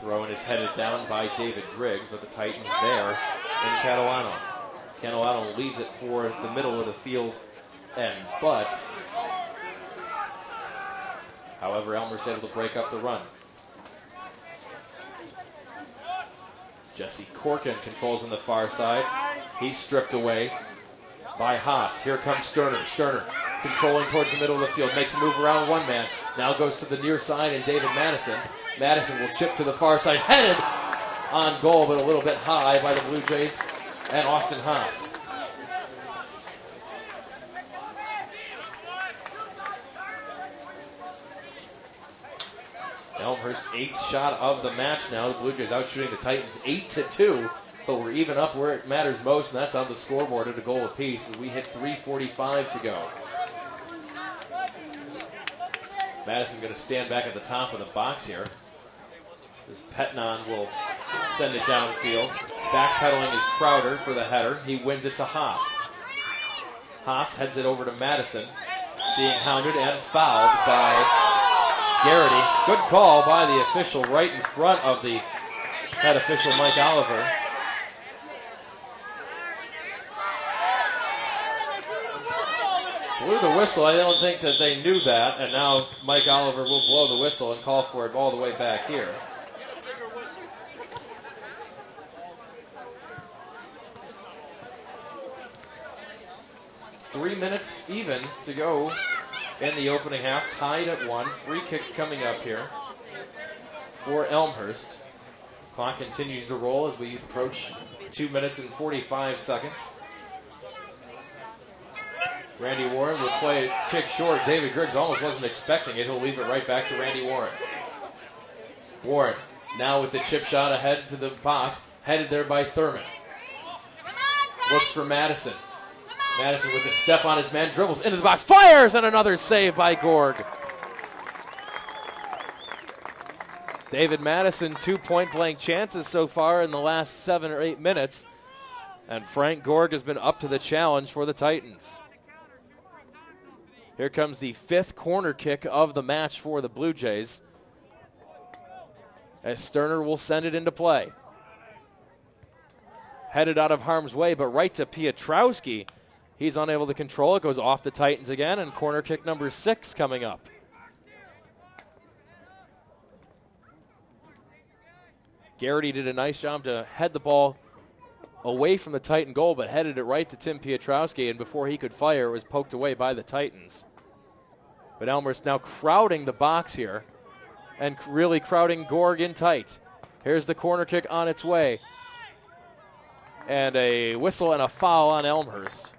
[SPEAKER 1] Throw-in is headed down by David Griggs, but the Titans there in Catalano. Catalano leaves it for the middle of the field end, but however, Elmer's able to break up the run. Jesse Corkin controls on the far side. He's stripped away by Haas. Here comes Sterner. Sterner controlling towards the middle of the field. Makes a move around one man. Now goes to the near side, and David Madison. Madison will chip to the far side. Headed on goal, but a little bit high by the Blue Jays and Austin Haas. Elmhurst's 8th shot of the match now. The Blue Jays out shooting the Titans 8-2, but we're even up where it matters most, and that's on the scoreboard at a goal apiece as we hit 3:45 to go. Madison going to stand back at the top of the box here. As Petnon will send it downfield. Backpedaling is Crowder for the header. He wins it to Haas. Haas heads it over to Madison, being hounded and fouled by Garrity. Good call by the official right in front of the head official, Mike Oliver. Blew the whistle. I don't think that they knew that, and now Mike Oliver will blow the whistle and call for it all the way back here. Three minutes even to go in the opening half, tied at 1. Free kick coming up here for Elmhurst. Clock continues to roll as we approach 2 minutes and 45 seconds. Randy Warren will play a kick short. David Griggs almost wasn't expecting it. He'll leave it right back to Randy Warren. Warren now with the chip shot ahead to the box, headed there by Thurman. Looks for Madison. Madison with a step on his man, dribbles into the box, fires, and another save by Gorg. David Madison, 2 point-blank chances so far in the last 7 or 8 minutes, and Frank Gorg has been up to the challenge for the Titans. Here comes the 5th corner kick of the match for the Blue Jays, as Sterner will send it into play. Headed out of harm's way, but right to Piotrowski. He's unable to control it, goes off the Titans again, and corner kick number 6 coming up. Garrity did a nice job to head the ball away from the Titan goal, but headed it right to Tim Piotrowski, and before he could fire, it was poked away by the Titans. But Elmhurst now crowding the box here, and really crowding Gorg in tight. Here's the corner kick on its way. And a whistle and a foul on Elmhurst.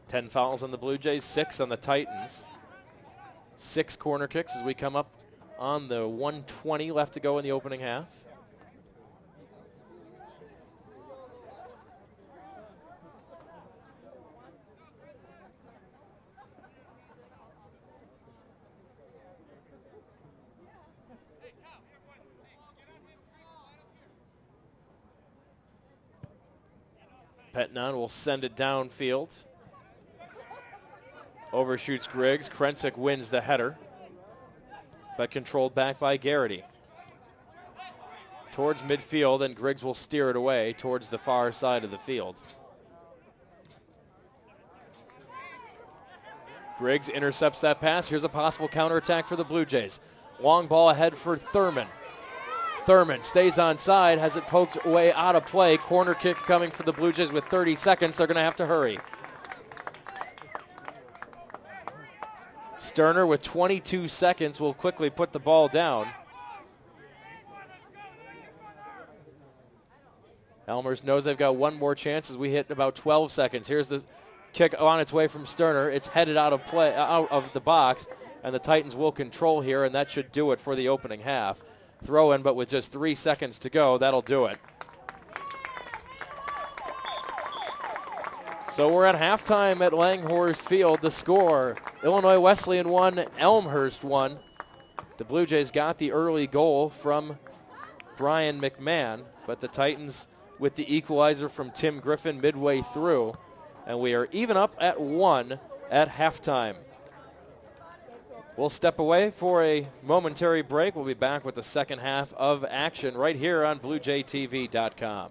[SPEAKER 1] 10 fouls on the Blue Jays, 6 on the Titans. 6 corner kicks as we come up on the 1:20 left to go in the opening half. Petnon will send it downfield. Overshoots Griggs. Krensick wins the header, but controlled back by Garrity. towards midfield, and Griggs will steer it away towards the far side of the field. Griggs intercepts that pass. Here's a possible counterattack for the Blue Jays. Long ball ahead for Thurman. Thurman stays on side, has it poked away out of play. Corner kick coming for the Blue Jays with 30 seconds. They're going to have to hurry. Sterner with 22 seconds will quickly put the ball down. Elmhurst knows they've got one more chance as we hit about 12 seconds. Here's the kick on its way from Sterner. It's headed out of play, out of the box, and the Titans will control here, and that should do it for the opening half. Throw in, but with just 3 seconds to go, that'll do it. So we're at halftime at Langhorst Field. The score, Illinois Wesleyan 1, Elmhurst 1. The Blue Jays got the early goal from Brian McMahon, but the Titans with the equalizer from Tim Griffin midway through, and we are even up at 1 at halftime. We'll step away for a momentary break. We'll be back with the second half of action right here on BlueJayTV.com.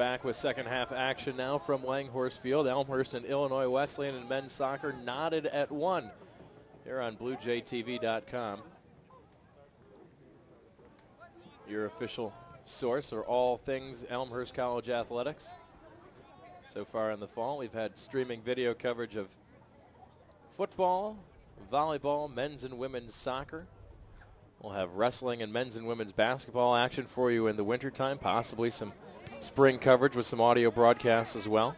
[SPEAKER 1] back with second half action now from Langhorse Field. Elmhurst and Illinois Wesleyan in men's soccer knotted at 1 here on BlueJayTV.com. Your official source for all things Elmhurst College athletics. So far in the fall, we've had streaming video coverage of football, volleyball, men's and women's soccer. We'll have wrestling and men's and women's basketball action for you in the wintertime, possibly some spring coverage with some audio broadcasts as well.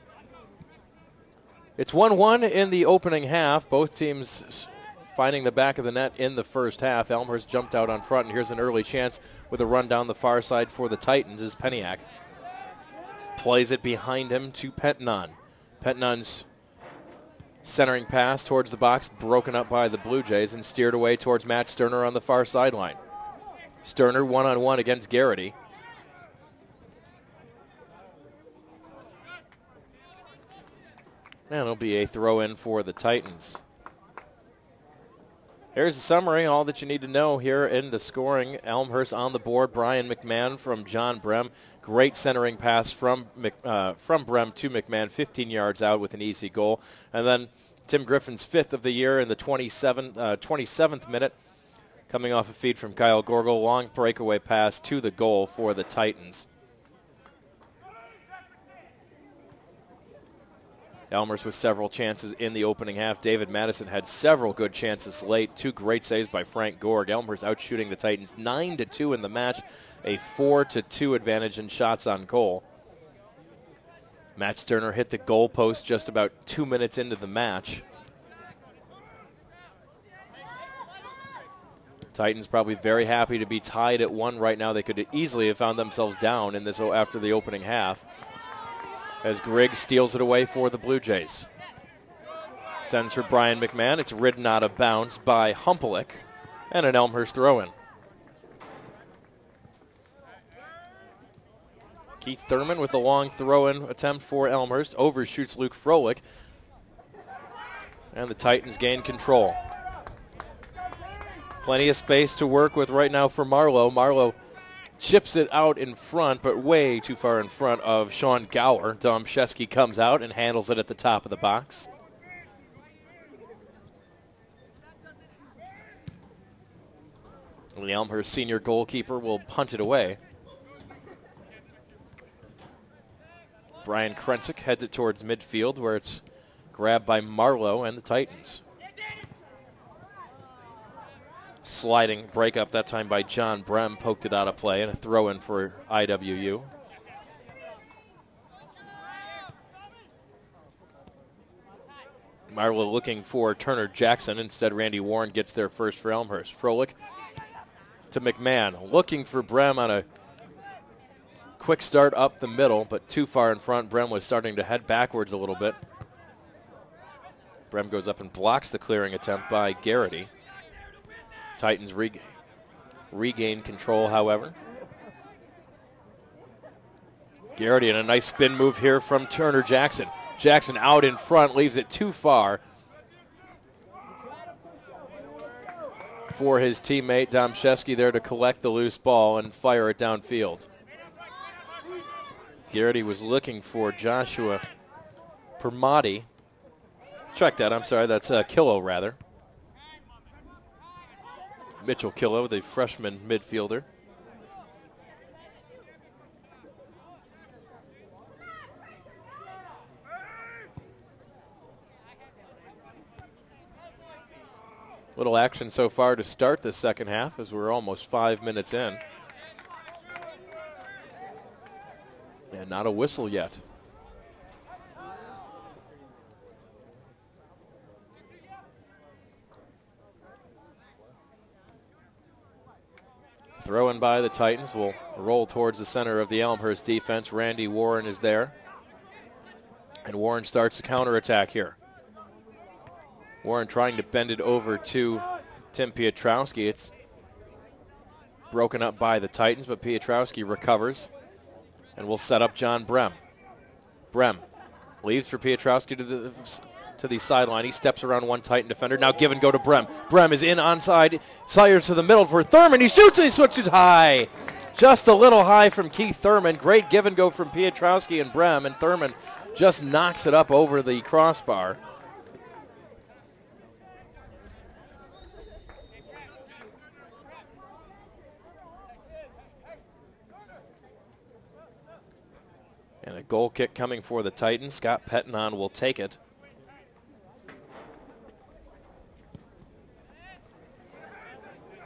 [SPEAKER 1] It's 1-1 in the opening half. Both teams finding the back of the net in the first half. Elmhurst jumped out on front, and here's an early chance with a run down the far side for the Titans as Peniak plays it behind him to Pettenon. Pettenon's centering pass towards the box, broken up by the Blue Jays and steered away towards Matt Sterner on the far sideline. Sterner one-on-one against Garrity. And it'll be a throw-in for the Titans. Here's a summary, all that you need to know here in the scoring. Elmhurst on the board. Brian McMahon from John Brem. Great centering pass from Brem to McMahon, 15 yards out with an easy goal. And then Tim Griffin's 5th of the year in the 27th minute, coming off a feed from Kyle Gorgel. Long breakaway pass to the goal for the Titans. Elmhurst with several chances in the opening half. David Madison had several good chances late. 2 great saves by Frank Gorg. Elmhurst outshooting the Titans 9-2 in the match, a 4-2 advantage in shots on goal. Matt Sterner hit the goal post just about 2 minutes into the match. Titans probably very happy to be tied at 1 right now. They could easily have found themselves down in this after the opening half, as Grigg steals it away for the Blue Jays. Sends for Brian McMahon. It's ridden out of bounds by Humpelick, and an Elmhurst throw-in. Keith Thurman with the long throw-in attempt for Elmhurst. Overshoots Luke Froelich, and the Titans gain control. Plenty of space to work with right now for Marlowe. Marlowe chips it out in front, but way too far in front of Sean Gower. Domszewski comes out and handles it at the top of the box. And the Elmhurst senior goalkeeper will punt it away. Brian Krensick heads it towards midfield, where it's grabbed by Marlowe and the Titans. Sliding breakup that time by John Brem, poked it out of play, and a throw-in for IWU. Marlowe looking for Turner Jackson. Instead, Randy Warren gets there first for Elmhurst. Froelich to McMahon, looking for Brem on a quick start up the middle, but too far in front. Brem was starting to head backwards a little bit. Brem goes up and blocks the clearing attempt by Garrity. Titans regain control, however. Garrity and a nice spin move here from Turner Jackson. Jackson out in front, leaves it too far for his teammate Domszewski there to collect the loose ball and fire it downfield. Garrity was looking for Joshua Permati. Check that, I'm sorry, that's Killo rather. Mitchell Killo, the freshman midfielder. Little action so far to start the second half, as we're almost 5 minutes in. And not a whistle yet. Throw in by the Titans will roll towards the center of the Elmhurst defense. Randy Warren is there. And Warren starts the counterattack here. Warren trying to bend it over to Tim Piotrowski. It's broken up by the Titans, but Piotrowski recovers and will set up John Brem. Brem leaves for Piotrowski to the sideline. He steps around one Titan defender. Now give and go to Brem. Brem is in onside. Sayers to the middle for Thurman. He shoots and he switches high. Just a little high from Keith Thurman. Great give and go from Piotrowski and Brem, and Thurman just knocks it up over the crossbar. And a goal kick coming for the Titans. Scott Pettinon will take it.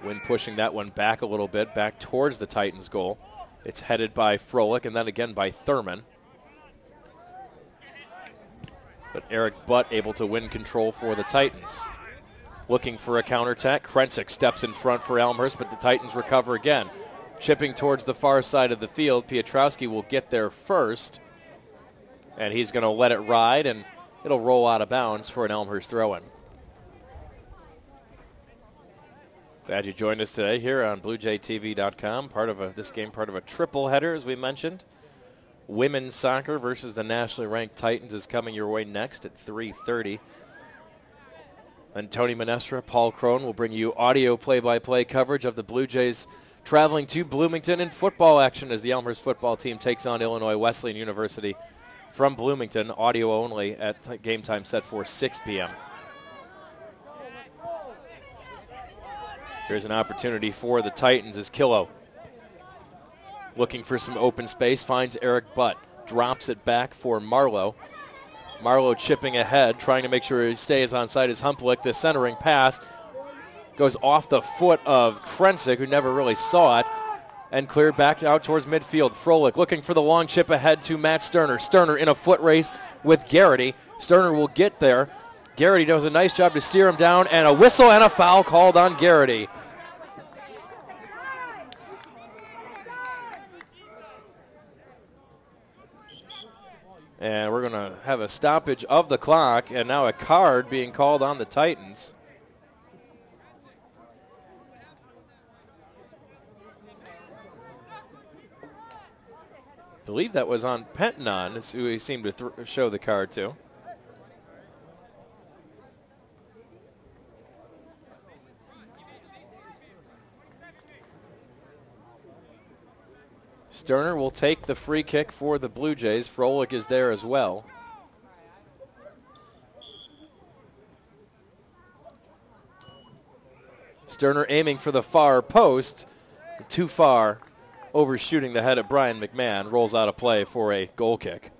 [SPEAKER 1] Wynn pushing that one back a little bit, back towards the Titans' goal. It's headed by Froelich and then again by Thurman. But Eric Butt able to win control for the Titans. Looking for a counterattack. Krensic steps in front for Elmhurst, but the Titans recover again. Chipping towards the far side of the field. Piotrowski will get there first. And he's going to let it ride, and it'll roll out of bounds for an Elmhurst throw-in. Glad you joined us today here on BlueJayTV.com. This game, part of a triple header, as we mentioned. Women's soccer versus the nationally ranked Titans is coming your way next at 3:30. And Tony Menestra, Paul Crone will bring you audio play-by-play coverage of the Blue Jays traveling to Bloomington in football action as the Elmhurst football team takes on Illinois Wesleyan University from Bloomington. Audio only at game time set for 6 p.m. Here's an opportunity for the Titans as Killo, looking for some open space, finds Eric Butt, drops it back for Marlowe. Marlowe chipping ahead, trying to make sure he stays on side as Humplick. The centering pass goes off the foot of Krensic, who never really saw it, and cleared back out towards midfield. Froelich looking for the long chip ahead to Matt Sterner. Sterner in a foot race with Garrity. Sterner will get there. Garrity does a nice job to steer him down, and a whistle and a foul called on Garrity. And we're going to have a stoppage of the clock, and now a card being called on the Titans. I believe that was on Pettinon, who he seemed to show the card to. Sterner will take the free kick for the Blue Jays. Froelich is there as well. Sterner aiming for the far post. Too far, overshooting the head of Brian McMahon. Rolls out of play for a goal kick.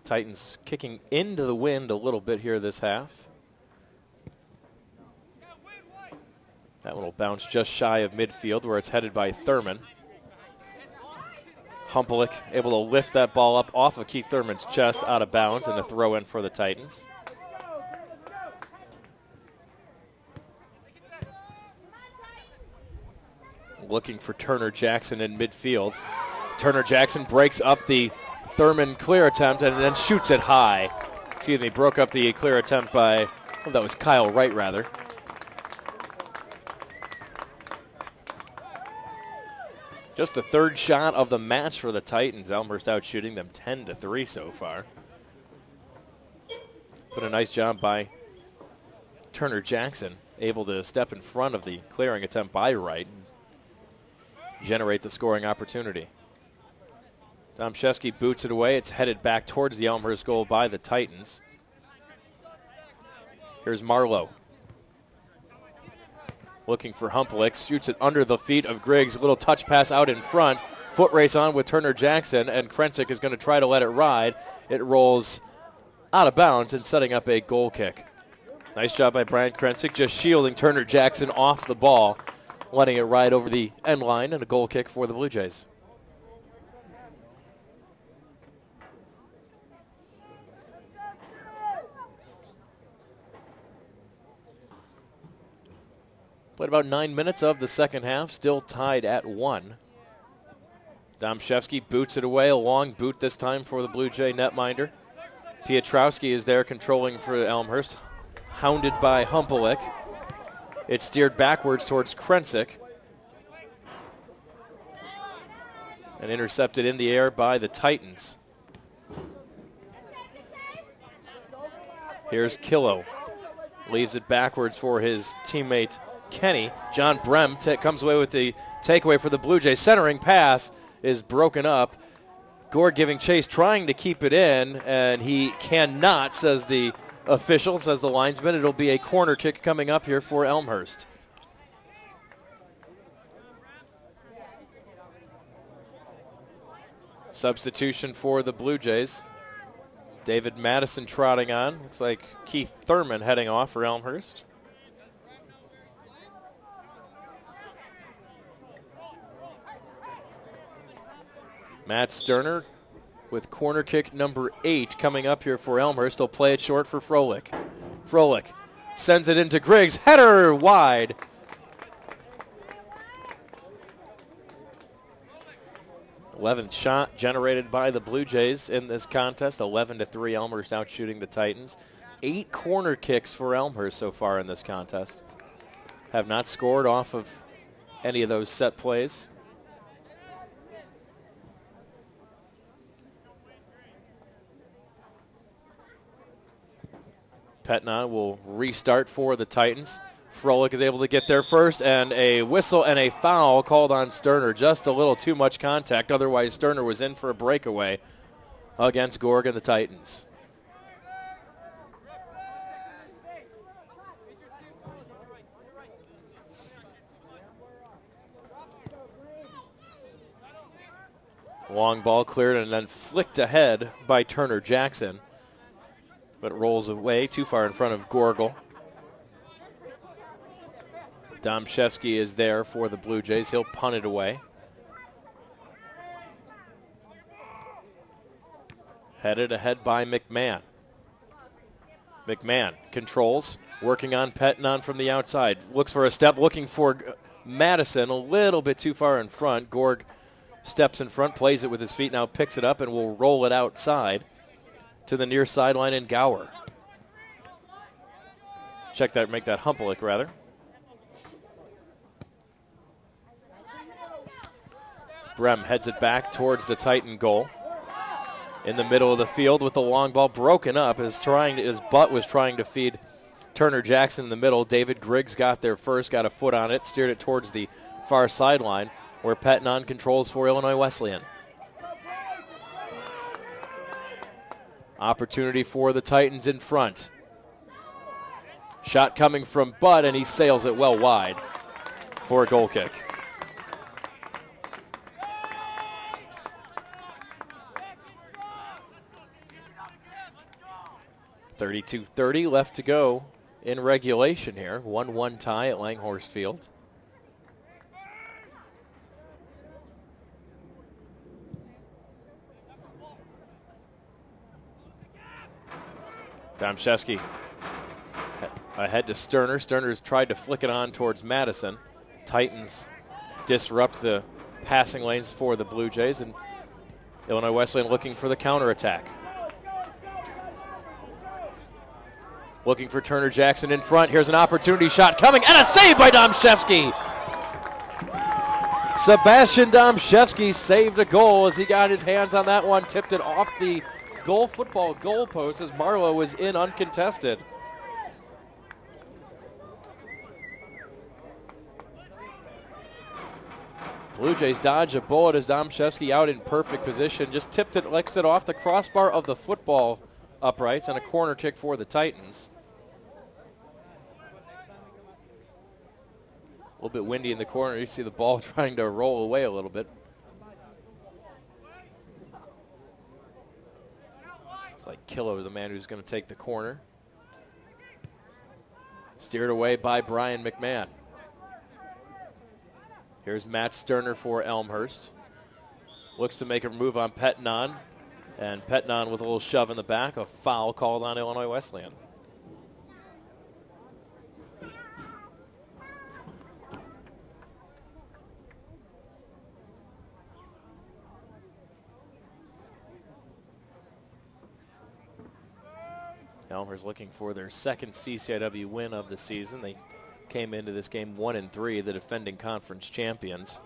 [SPEAKER 1] Titans kicking into the wind a little bit here this half. That one will bounce just shy of midfield where it's headed by Thurman. Humplick able to lift that ball up off of Keith Thurman's chest out of bounds, and a throw in for the Titans. Looking for Turner Jackson in midfield. Turner Jackson breaks up the Thurman clear attempt and then shoots it high. Excuse me, broke up the clear attempt by, oh, that was Kyle Wright rather. Just the third shot of the match for the Titans. Elmhurst out shooting them 10-3 so far. But a nice job by Turner Jackson, able to step in front of the clearing attempt by Wright and generate the scoring opportunity. Domszewski boots it away. It's headed back towards the Elmhurst goal by the Titans. Here's Marlowe. Looking for Humplick. Shoots it under the feet of Griggs. A little touch pass out in front. Foot race on with Turner Jackson, and Krensic is going to try to let it ride. It rolls out of bounds and setting up a goal kick. Nice job by Brian Krensic, just shielding Turner Jackson off the ball, letting it ride over the end line, and a goal kick for the Blue Jays. Played about 9 minutes of the second half, still tied at 1. Domszewski boots it away, a long boot this time for the Blue Jay netminder. Piotrowski is there controlling for Elmhurst, hounded by Humplick. It's steered backwards towards Krensic. and intercepted in the air by the Titans. Here's Killo. Leaves it backwards for his teammate Kenny. John Brem comes away with the takeaway for the Blue Jays. Centering pass is broken up. Gore giving chase, trying to keep it in, and he cannot, says the official, says the linesman. It'll be a corner kick coming up here for Elmhurst. Substitution for the Blue Jays. David Madison trotting on. Looks like Keith Thurman heading off for Elmhurst. Matt Sterner with corner kick number 8 coming up here for Elmhurst. They'll play it short for Froelich. Froelich sends it into Griggs. Header wide. '11th shot generated by the Blue Jays in this contest. 11-3, Elmhurst out shooting the Titans. 8 corner kicks for Elmhurst so far in this contest. Have not scored off of any of those set plays. Petnon will restart for the Titans. Froelich is able to get there first, and a whistle and a foul called on Sterner. Just a little too much contact. Otherwise, Sterner was in for a breakaway against Gorg and the Titans. Long ball cleared and then flicked ahead by Turner Jackson, but rolls away too far in front of Gorgel. Domshevsky is there for the Blue Jays. He'll punt it away. Headed ahead by McMahon. McMahon controls, working on Petnon from the outside. Looks for a step, looking for Madison, a little bit too far in front. Gorg steps in front, plays it with his feet, now picks it up and will roll it outside to the near sideline in Gower. Check that, make that Humpelick rather. Brem heads it back towards the Titan goal. In the middle of the field with the long ball broken up. His butt was trying to feed Turner Jackson in the middle. David Griggs got there first, got a foot on it, steered it towards the far sideline where Petnon controls for Illinois Wesleyan. Opportunity for the Titans in front. Shot coming from Butt, and he sails it well wide for a goal kick. 32-30 left to go in regulation here. 1-1 tie at Langhorst Field. Domshevsky ahead to Sterner. Sterner's tried to flick it on towards Madison. Titans disrupt the passing lanes for the Blue Jays, and Illinois Wesleyan looking for the counterattack. Looking for Turner Jackson in front. Here's an opportunity shot coming, and a save by Domshevsky. Sebastian Domshevsky saved a goal as he got his hands on that one, tipped it off the football goalpost as Marlowe was in uncontested. Blue Jays dodge a bullet as Domshevsky out in perfect position. Just tipped it, licks it off the crossbar of the football uprights, and a corner kick for the Titans. A little bit windy in the corner. You see the ball trying to roll away a little bit. It's like Killo, the man who's going to take the corner. Steered away by Brian McMahon. Here's Matt Sterner for Elmhurst. Looks to make a move on Petnon. And Petnon with a little shove in the back. A foul called on Illinois Wesleyan. Elmhurst looking for their second CCIW win of the season. They came into this game 1-3, the defending conference champions,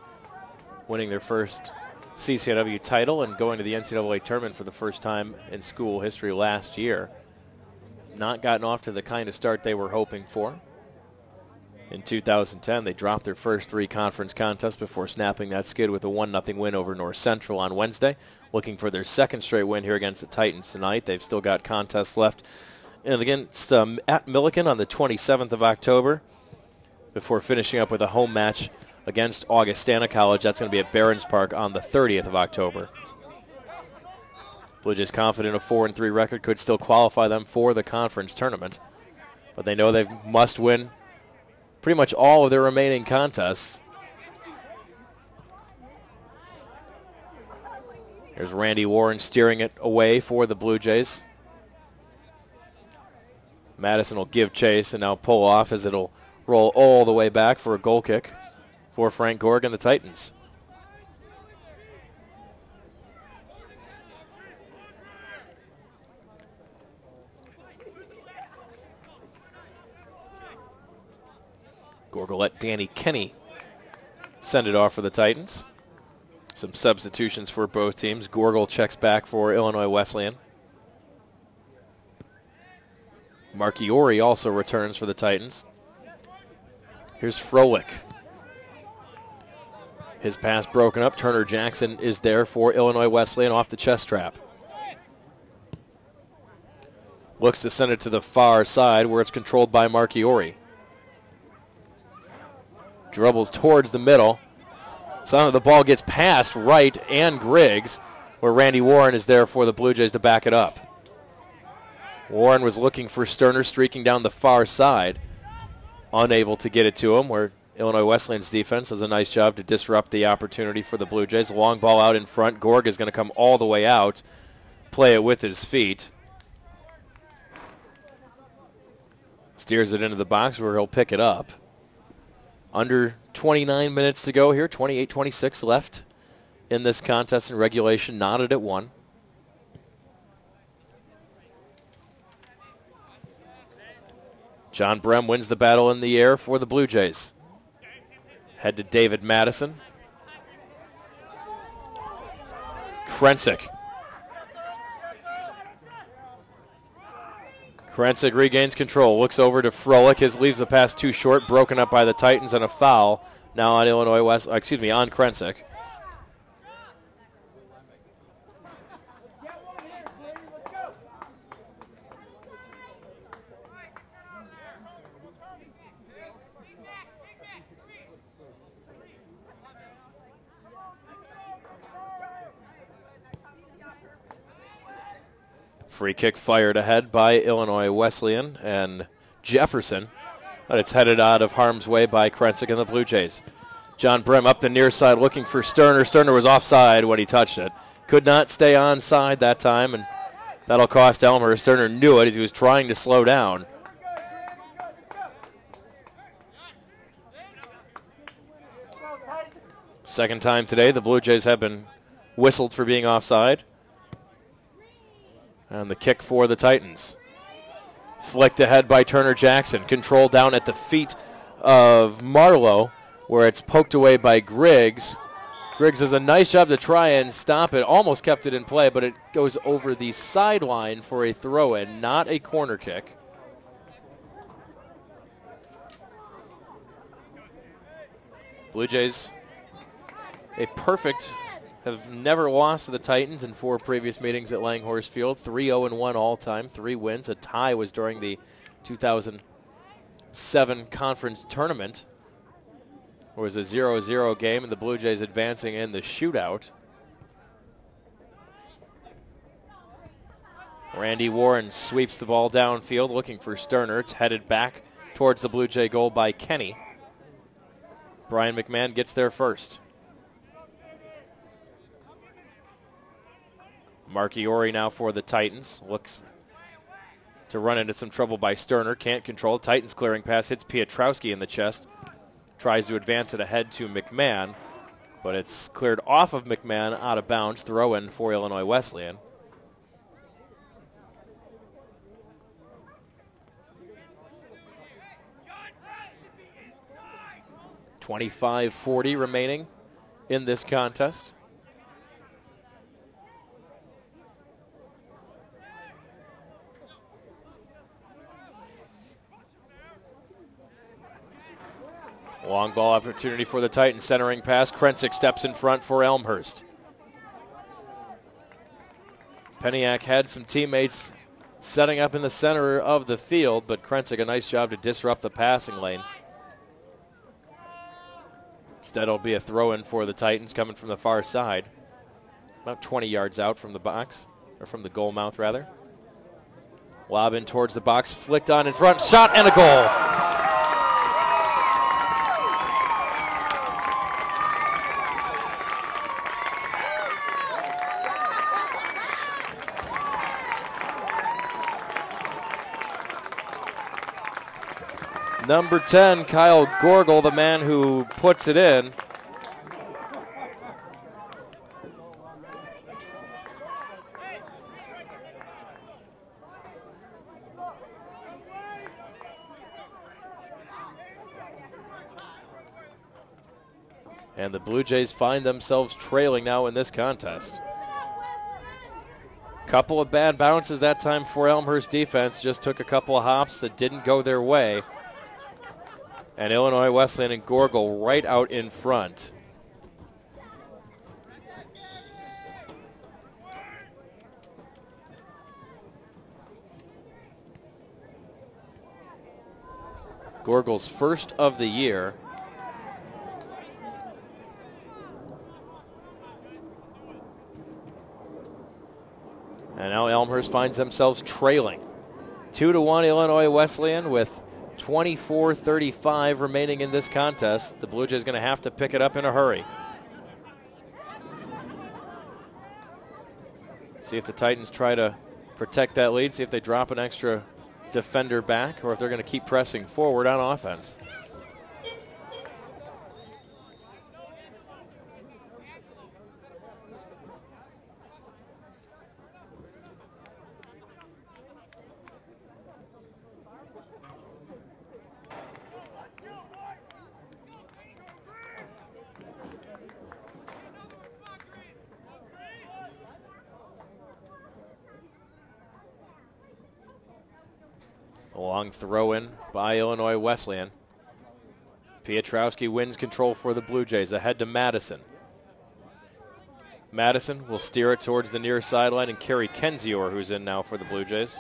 [SPEAKER 1] winning their first CCW title and going to the NCAA tournament for the first time in school history last year. Not gotten off to the kind of start they were hoping for. In 2010, they dropped their first 3 conference contests before snapping that skid with a 1-0 win over North Central on Wednesday. Looking for their second straight win here against the Titans tonight. They've still got contests left. And against at Milliken on the 27th of October before finishing up with a home match against Augustana College. That's going to be at Barons Park on the 30th of October. Blue Jays confident a 4-3 record could still qualify them for the conference tournament. But they know they must win pretty much all of their remaining contests. Here's Randy Warren steering it away for the Blue Jays. Madison will give chase and now pull off as it'll roll all the way back for a goal kick for Frank Gorg and the Titans. Gorg will let Danny Kenny send it off for the Titans. Some substitutions for both teams. Gorgel checks back for Illinois Wesleyan. Marchiori also returns for the Titans. Here's Froelich. His pass broken up. Turner Jackson is there for Illinois Wesleyan off the chest trap. Looks to send it to the far side where it's controlled by Marchiori. Dribbles towards the middle. Somehow the ball gets past Wright and Griggs, where Randy Warren is there for the Blue Jays to back it up. Warren was looking for Sterner, streaking down the far side. Unable to get it to him, where Illinois Wesleyan's defense does a nice job to disrupt the opportunity for the Blue Jays. Long ball out in front. Gorg is going to come all the way out, play it with his feet. Steers it into the box where he'll pick it up. Under 29 minutes to go here, 28-26 left in this contest in regulation, knotted at 1. John Brem wins the battle in the air for the Blue Jays. Head to David Madison. Krensick. Krensick regains control, looks over to Froelich. His leaves the pass too short, broken up by the Titans, and a foul now on on Krensick. Free kick fired ahead by Illinois Wesleyan and Jefferson, but it's headed out of harm's way by Krensick and the Blue Jays. John Brem up the near side looking for Sterner. Sterner was offside when he touched it. Could not stay onside that time, and that'll cost Elmhurst. Sterner knew it as he was trying to slow down. Second time today, the Blue Jays have been whistled for being offside. And the kick for the Titans. Flicked ahead by Turner Jackson. Control down at the feet of Marlowe, where it's poked away by Griggs. Griggs does a nice job to try and stop it. Almost kept it in play, but it goes over the sideline for a throw-in, not a corner kick. Blue Jays, a perfect, have never lost to the Titans in 4 previous meetings at Langhorse Field. 3-0-1 all-time, 3 wins. A tie was during the 2007 conference tournament. It was a 0-0 game, and the Blue Jays advancing in the shootout. Randy Warren sweeps the ball downfield looking for Sterner. It's headed back towards the Blue Jay goal by Kenny. Brian McMahon gets there first. Marchiori now for the Titans. Looks to run into some trouble by Sterner. Can't control. Titans clearing pass. Hits Piotrowski in the chest. Tries to advance it ahead to McMahon. But it's cleared off of McMahon out of bounds. Throw in for Illinois Wesleyan. .25-40 remaining in this contest. Long ball opportunity for the Titans. Centering pass. Krensick steps in front for Elmhurst. Peniak had some teammates setting up in the center of the field, but Krensick a nice job to disrupt the passing lane. Instead, it'll be a throw-in for the Titans coming from the far side. About 20 yards out from the box, or from the goal mouth, rather. Lob in towards the box, flicked on in front, shot, and a goal. Number 10, Kyle Gorgel, the man who puts it in. And the Blue Jays find themselves trailing now in this contest. Couple of bad bounces that time for Elmhurst defense. Just took a couple of hops that didn't go their way. And Illinois Wesleyan and Gorgel right out in front. Gorgel's first of the year. And now Elmhurst finds themselves trailing. 2-1 Illinois Wesleyan with 24-35 remaining in this contest. The Blue Jays going to have to pick it up in a hurry. See if the Titans try to protect that lead, see if they drop an extra defender back, or if they're going to keep pressing forward on offense. A long throw in by Illinois Wesleyan. Piotrowski wins control for the Blue Jays. Ahead to Madison. Madison will steer it towards the near sideline and carry Kenzior, who's in now for the Blue Jays.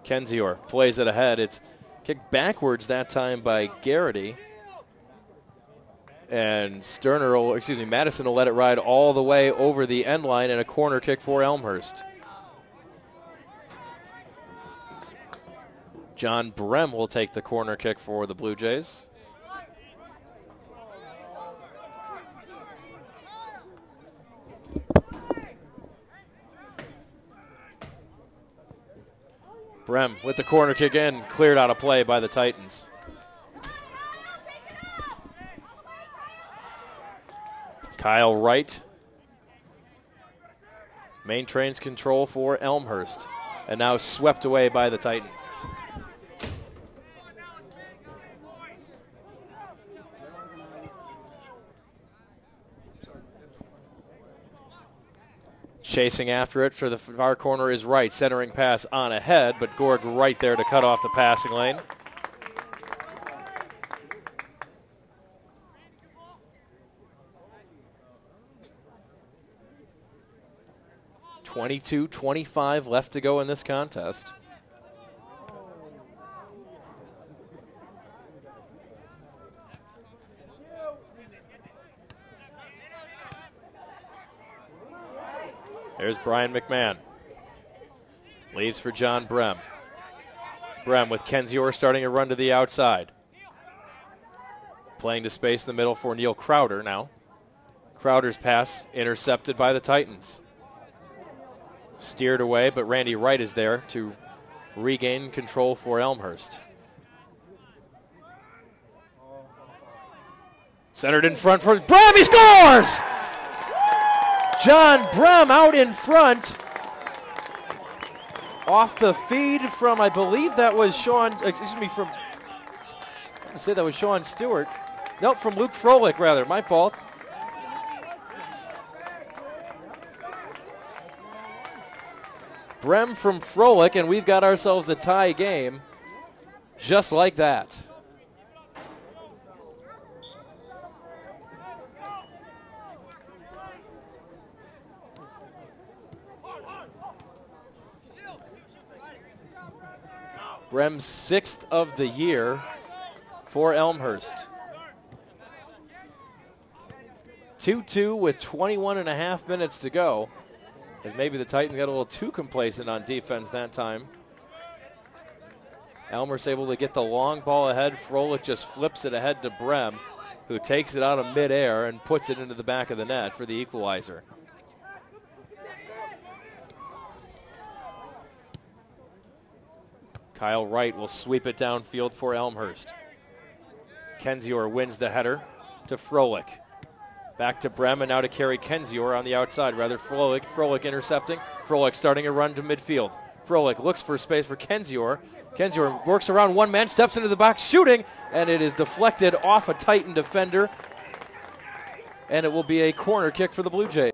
[SPEAKER 1] Kenzior plays it ahead. It's kicked backwards that time by Garrity. And Madison will let it ride all the way over the end line, and a corner kick for Elmhurst. John Brem will take the corner kick for the Blue Jays. Brem with the corner kick in, cleared out of play by the Titans. Kyle Wright maintains control for Elmhurst, and now swept away by the Titans. Chasing after it for the far corner is Wright. Centering pass on ahead, but Gorg right there to cut off the passing lane. .22-25 left to go in this contest. There's Brian McMahon. Leaves for John Brem. Brem with Kenzior starting a run to the outside. Playing to space in the middle for Neil Crowder now. Crowder's pass intercepted by the Titans. Steered away, but Randy Wright is there to regain control for Elmhurst. Centered in front for Brem, he scores! John Brem out in front. Off the feed from, I believe that was Sean, excuse me, from, I'm going to say that was Sean Stewart. Nope, from Luke Froelich, rather, my fault. Brem from Froelich, and we've got ourselves a tie game. Just like that. Brem's 6th of the year for Elmhurst. 2-2 with 21.5 minutes to go, as maybe the Titans got a little too complacent on defense that time. Elmhurst able to get the long ball ahead. Froelich just flips it ahead to Brem, who takes it out of midair and puts it into the back of the net for the equalizer. Kyle Wright will sweep it downfield for Elmhurst. Kenzior wins the header to Froelich. Back to Brem, and now to carry Kenzior on the outside. Rather, Froelich intercepting. Froelich starting a run to midfield. Froelich looks for space for Kenzior. Kenzior works around one man, steps into the box, shooting, and it is deflected off a Titan defender. And it will be a corner kick for the Blue Jays.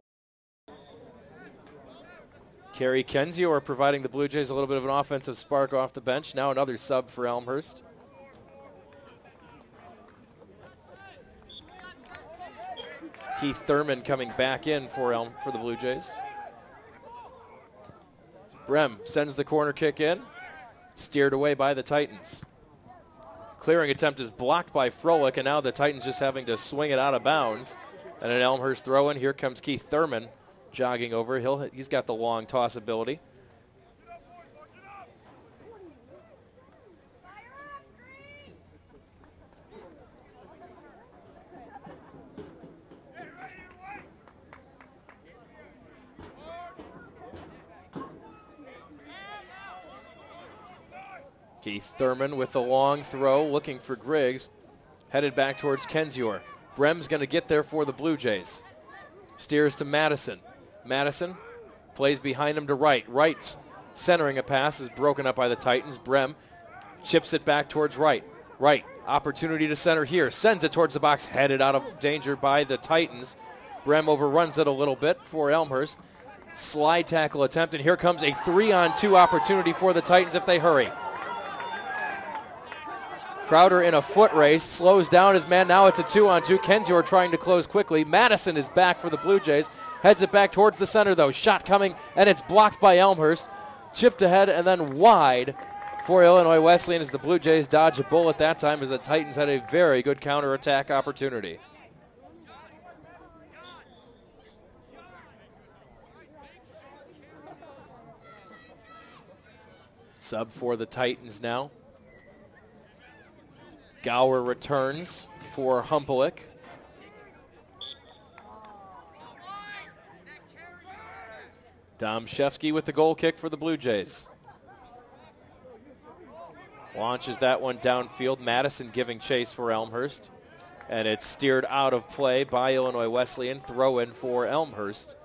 [SPEAKER 1] Kerry Kenzior providing the Blue Jays a little bit of an offensive spark off the bench. Now another sub for Elmhurst. Keith Thurman coming back in for the Blue Jays. Brem sends the corner kick in, steered away by the Titans. Clearing attempt is blocked by Froelich, and now the Titans just having to swing it out of bounds. And an Elmhurst throw in. Here comes Keith Thurman jogging over. He's got the long toss ability. Keith Thurman with the long throw, looking for Griggs, headed back towards Kenzior. Brem's going to get there for the Blue Jays. Steers to Madison. Madison plays behind him to Wright. Wright's centering a pass is broken up by the Titans. Brem chips it back towards Wright. Wright, opportunity to center here. Sends it towards the box, headed out of danger by the Titans. Brem overruns it a little bit for Elmhurst. Slide tackle attempt, and here comes a 3-on-2 opportunity for the Titans if they hurry. Crowder in a foot race, slows down his man. Now it's a 2-on-2. Kenzior trying to close quickly. Madison is back for the Blue Jays. Heads it back towards the center, though. Shot coming, and it's blocked by Elmhurst. Chipped ahead and then wide for Illinois Wesleyan as the Blue Jays dodge a bullet that time, as the Titans had a very good counterattack opportunity. Sub for the Titans now. Gower returns for Humpelik. Domshevsky with the goal kick for the Blue Jays. Launches that one downfield. Madison giving chase for Elmhurst. And it's steered out of play by Illinois Wesleyan. Throw in for Elmhurst.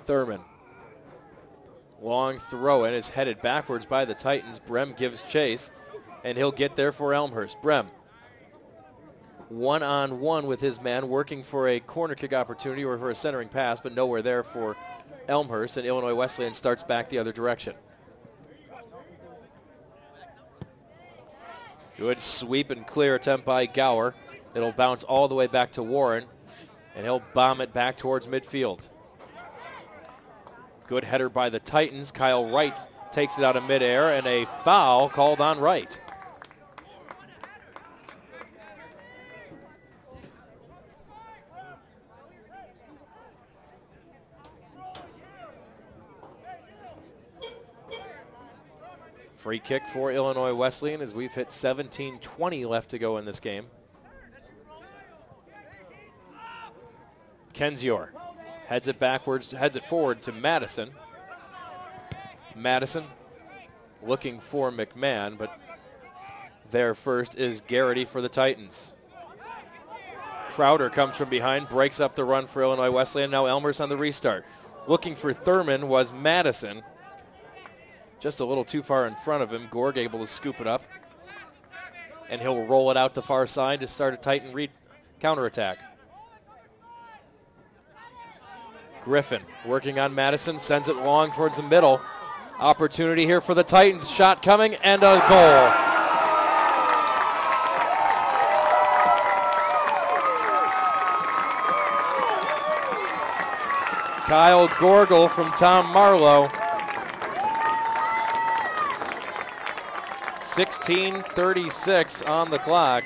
[SPEAKER 1] Thurman. Long throw in is headed backwards by the Titans. Brem gives chase, and he'll get there for Elmhurst. Brem, one-on-one with his man, working for a corner kick opportunity or for a centering pass, but nowhere there for Elmhurst, and Illinois Wesleyan starts back the other direction. Good sweep and clear attempt by Gower. It'll bounce all the way back to Warren, and he'll bomb it back towards midfield. Good header by the Titans. Kyle Wright takes it out of midair, and a foul called on Wright. Free kick for Illinois Wesleyan as we've hit 17:20 left to go in this game. Kenzior heads it forward to Madison. Madison looking for McMahon, but there first is Garrity for the Titans. Crowder comes from behind, breaks up the run for Illinois Wesleyan. Now Elmhurst on the restart. Looking for Thurman was Madison. Just a little too far in front of him. Gorg able to scoop it up. and he'll roll it out the far side to start a Titan counterattack. Griffin working on Madison, sends it long towards the middle. Opportunity here for the Titans. Shot coming and a goal. Kyle Gorgel from Tom Marlowe. 16:36 on the clock.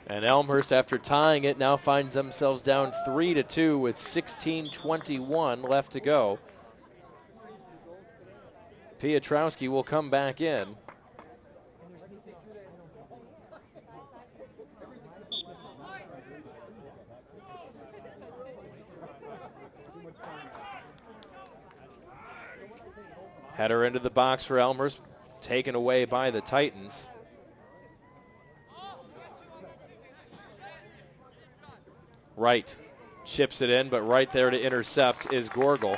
[SPEAKER 1] And Elmhurst, after tying it, now finds themselves down 3-2 with 16:21 left to go. Piotrowski will come back in. Header into the box for Elmhurst, taken away by the Titans. Wright chips it in, but right there to intercept is Gorgel.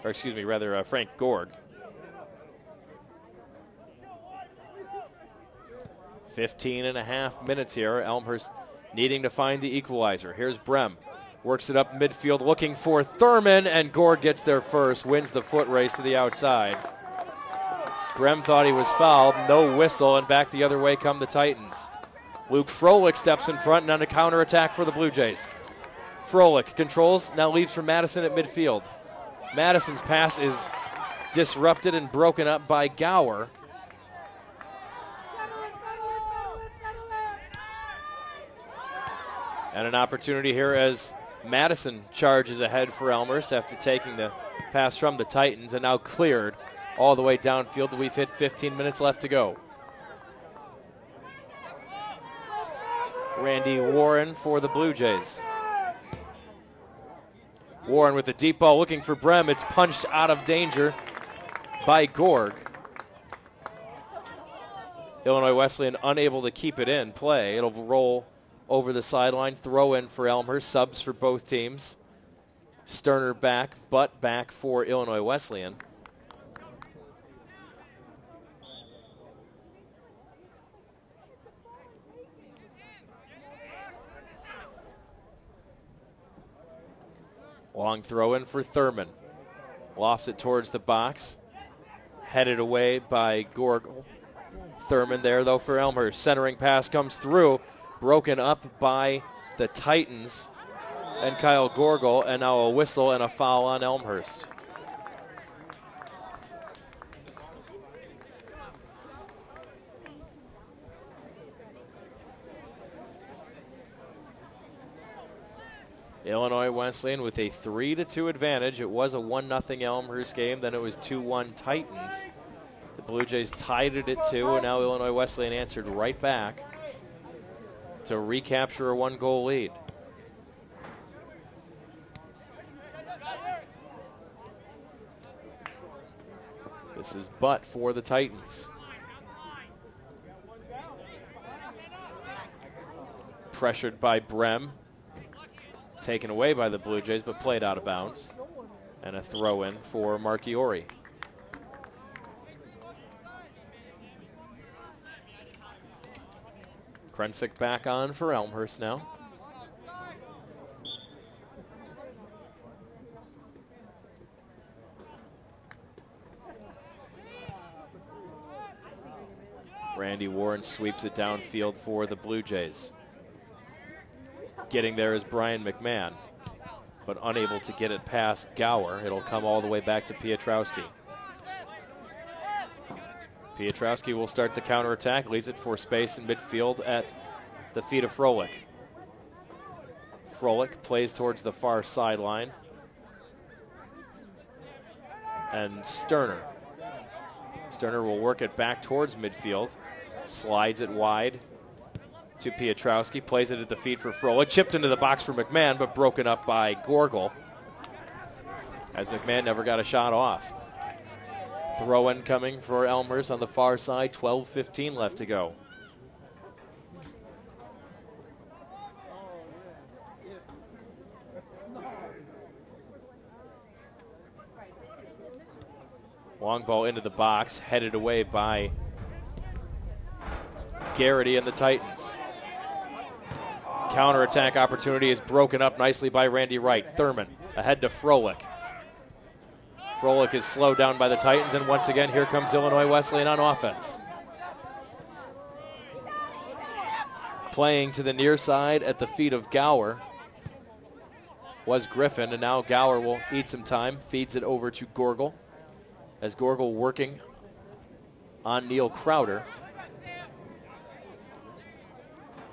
[SPEAKER 1] Or excuse me, rather Frank Gorg. 15.5 minutes here. Elmhurst needing to find the equalizer. Here's Brem. Works it up midfield looking for Thurman, and Gorg gets there first, wins the foot race to the outside. Brem thought he was fouled, no whistle, and back the other way come the Titans. Luke Froelich steps in front and on a counterattack for the Blue Jays. Froelich controls, now leaves for Madison at midfield. Madison's pass is disrupted and broken up by Gower. And an opportunity here as Madison charges ahead for Elmhurst after taking the pass from the Titans, and now cleared all the way downfield. We've hit 15 minutes left to go. Randy Warren for the Blue Jays. Warren with the deep ball looking for Brem. It's punched out of danger by Gorg. Illinois Wesleyan unable to keep it in play. It'll roll over the sideline. Throw in for Elmhurst. Subs for both teams. Sterner back, Butt back for Illinois Wesleyan. Long throw in for Thurman. Lofts it towards the box. Headed away by Gorgel. Thurman there though for Elmhurst. Centering pass comes through. Broken up by the Titans and Kyle Gorgel, and now a whistle and a foul on Elmhurst. Illinois Wesleyan with a 3-2 advantage. It was a 1-0 Elmhurst game, then it was 2-1 Titans. The Blue Jays tied it at 2, and now Illinois Wesleyan answered right back to recapture a 1-goal lead. This is Butt for the Titans. Pressured by Brem. Taken away by the Blue Jays, but played out of bounds. And a throw in for Marchiori. Krensick back on for Elmhurst now. Randy Warren sweeps it downfield for the Blue Jays. Getting there is Brian McMahon, but unable to get it past Gower. It'll come all the way back to Piotrowski. Piotrowski will start the counterattack, leaves it for space in midfield at the feet of Froelich. Froelich plays towards the far sideline. And Sterner. Sterner will work it back towards midfield. Slides it wide to Piotrowski. Plays it at the feet for Froelich. Chipped into the box for McMahon, but broken up by Gorgel, as McMahon never got a shot off. Throw-in coming for Elmhurst on the far side. 12:15 left to go. Long ball into the box, headed away by Garrity and the Titans. Counterattack opportunity is broken up nicely by Randy Wright. Thurman ahead to Froelich. Froelich is slowed down by the Titans, and once again, here comes Illinois Wesleyan on offense. Playing to the near side at the feet of Gower was Griffin, and now Gower will eat some time, feeds it over to Gorgel, as Gorgel working on Neil Crowder.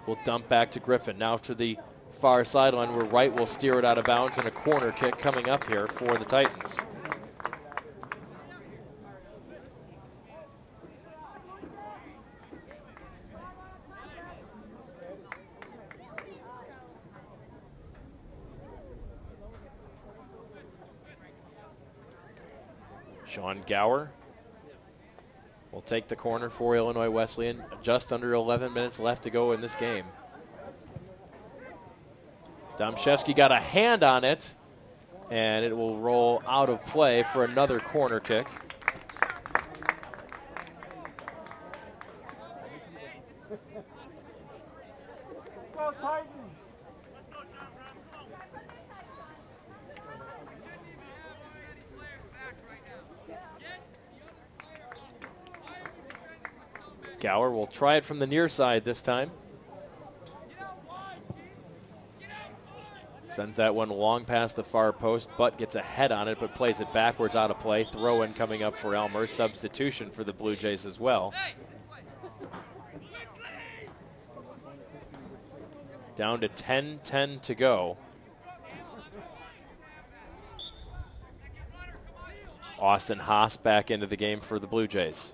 [SPEAKER 1] Will dump back to Griffin, now to the far sideline where Wright will steer it out of bounds, and a corner kick coming up here for the Titans. Sean Gower will take the corner for Illinois Wesleyan. Just under 11 minutes left to go in this game. Domshevsky got a hand on it, and it will roll out of play for another corner kick. Gower will try it from the near side this time. Sends that one long past the far post. Butt gets a head on it, but plays it backwards out of play. Throw-in coming up for Elmhurst. Substitution for the Blue Jays as well. Down to 10:10 to go. Austin Haas back into the game for the Blue Jays.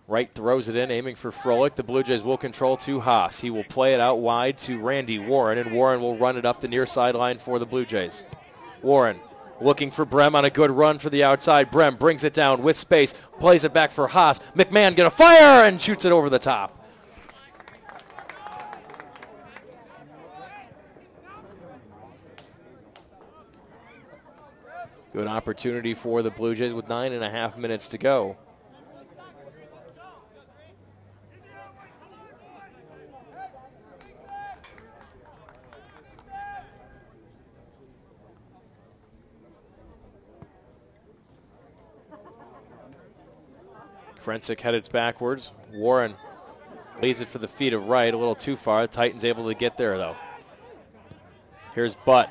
[SPEAKER 1] Wright throws it in, aiming for Froelich. The Blue Jays will control to Haas. He will play it out wide to Randy Warren, and Warren will run it up the near sideline for the Blue Jays. Warren looking for Brem on a good run for the outside. Brem brings it down with space, plays it back for Haas. McMahon gonna fire and shoots it over the top. Good opportunity for the Blue Jays with 9.5 minutes to go. Frensick headed backwards. Warren leaves it for the feet of Wright, a little too far. The Titans able to get there, though. Here's Butt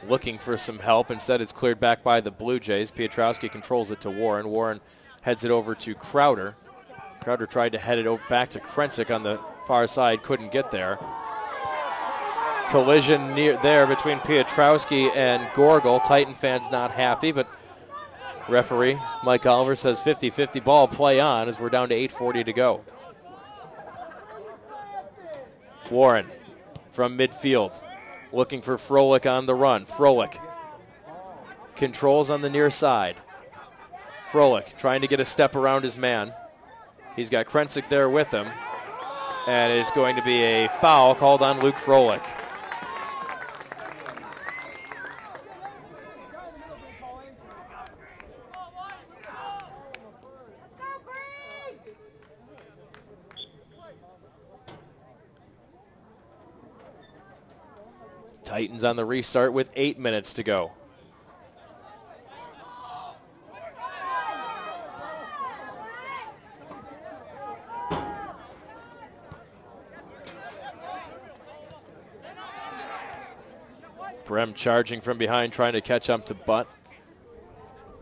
[SPEAKER 1] looking for some help. Instead, it's cleared back by the Blue Jays. Piotrowski controls it to Warren. Warren heads it over to Crowder. Crowder tried to head it back to Frensick on the far side, couldn't get there. Collision near there between Piotrowski and Gorgel. Titan fans not happy, but referee Mike Oliver says 50-50 ball, play on, as we're down to 8:40 to go. Warren from midfield looking for Froelich on the run. Froelich controls on the near side. Froelich trying to get a step around his man. He's got Frensick there with him, and it's going to be a foul called on Luke Froelich. Titans on the restart with 8 minutes to go. Brem charging from behind, trying to catch up to Butt.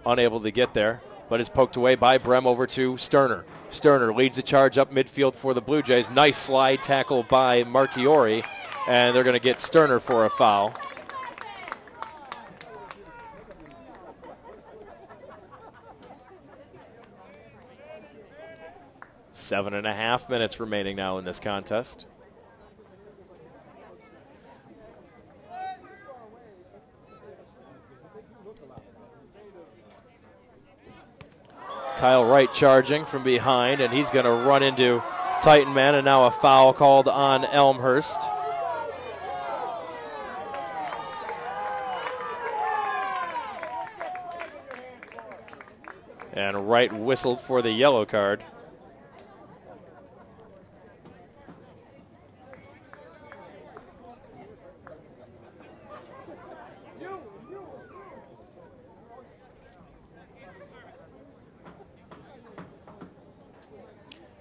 [SPEAKER 1] Unable to get there, but is poked away by Brem over to Sterner. Sterner leads the charge up midfield for the Blue Jays. Nice slide tackle by Marchiori, and they're going to get Sterner for a foul. Seven and a half minutes remaining now in this contest. Kyle Wright charging from behind, and he's going to run into Titan man, and now a foul called on Elmhurst. And Wright whistled for the yellow card.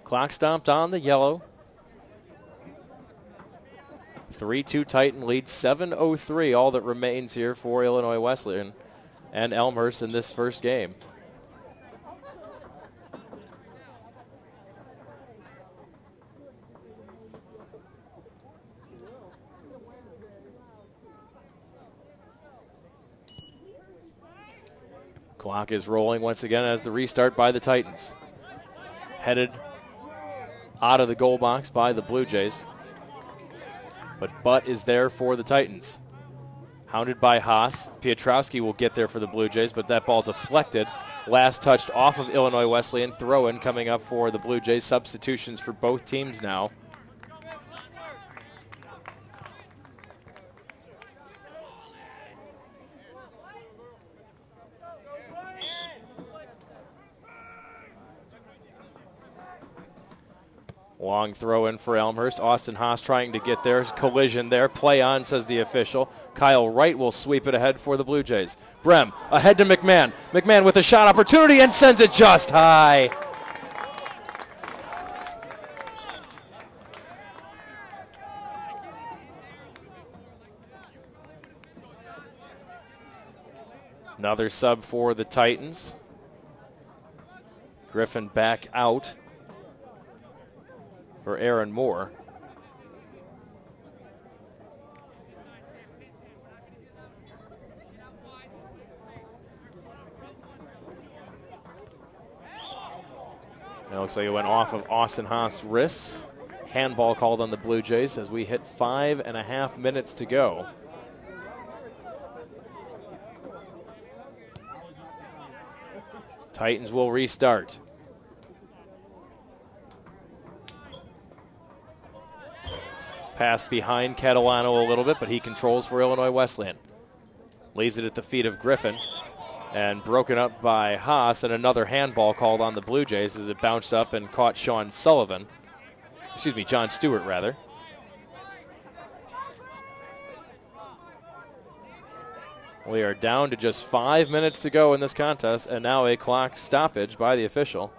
[SPEAKER 1] Clock stopped on the yellow. 3-2 Titan lead, 7:03 all that remains here for Illinois Wesleyan and Elmhurst in this first game. Clock is rolling once again as the restart by the Titans. Headed out of the goal box by the Blue Jays. But Butt is there for the Titans. Hounded by Haas. Piotrowski will get there for the Blue Jays, but that ball deflected. Last touched off of Illinois Wesleyan. Throw-in coming up for the Blue Jays. Substitutions for both teams now. Long throw in for Elmhurst. Austin Haas trying to get there. Collision there. Play on, says the official. Kyle Wright will sweep it ahead for the Blue Jays. Brem ahead to McMahon. McMahon with a shot opportunity and sends it just high. Another sub for the Titans. Griffin back out for Aaron Moore. It looks like it went off of Austin Haas' wrists. Handball called on the Blue Jays as we hit 5.5 minutes to go. Titans will restart. Pass behind Catalano a little bit, but he controls for Illinois Wesleyan. Leaves it at the feet of Griffin and broken up by Haas, and another handball called on the Blue Jays as it bounced up and caught John Stewart rather. We are down to just 5 minutes to go in this contest, and now a clock stoppage by the official.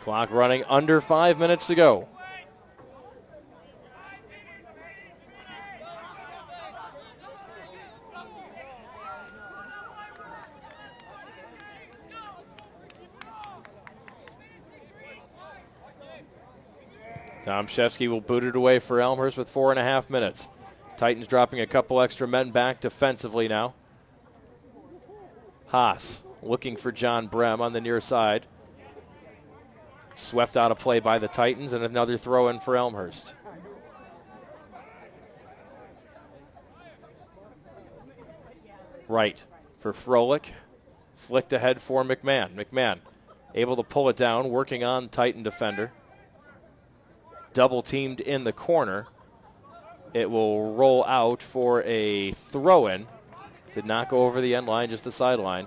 [SPEAKER 1] Clock running under 5 minutes to go. Tomaszewski will boot it away for Elmhurst with 4.5 minutes. Titans dropping a couple extra men back defensively now. Haas looking for John Brem on the near side. Swept out of play by the Titans, and another throw in for Elmhurst. Right for Froelich. Flicked ahead for McMahon. McMahon able to pull it down, working on Titan defender. Double teamed in the corner. It will roll out for a throw-in. Did not go over the end line, just the sideline.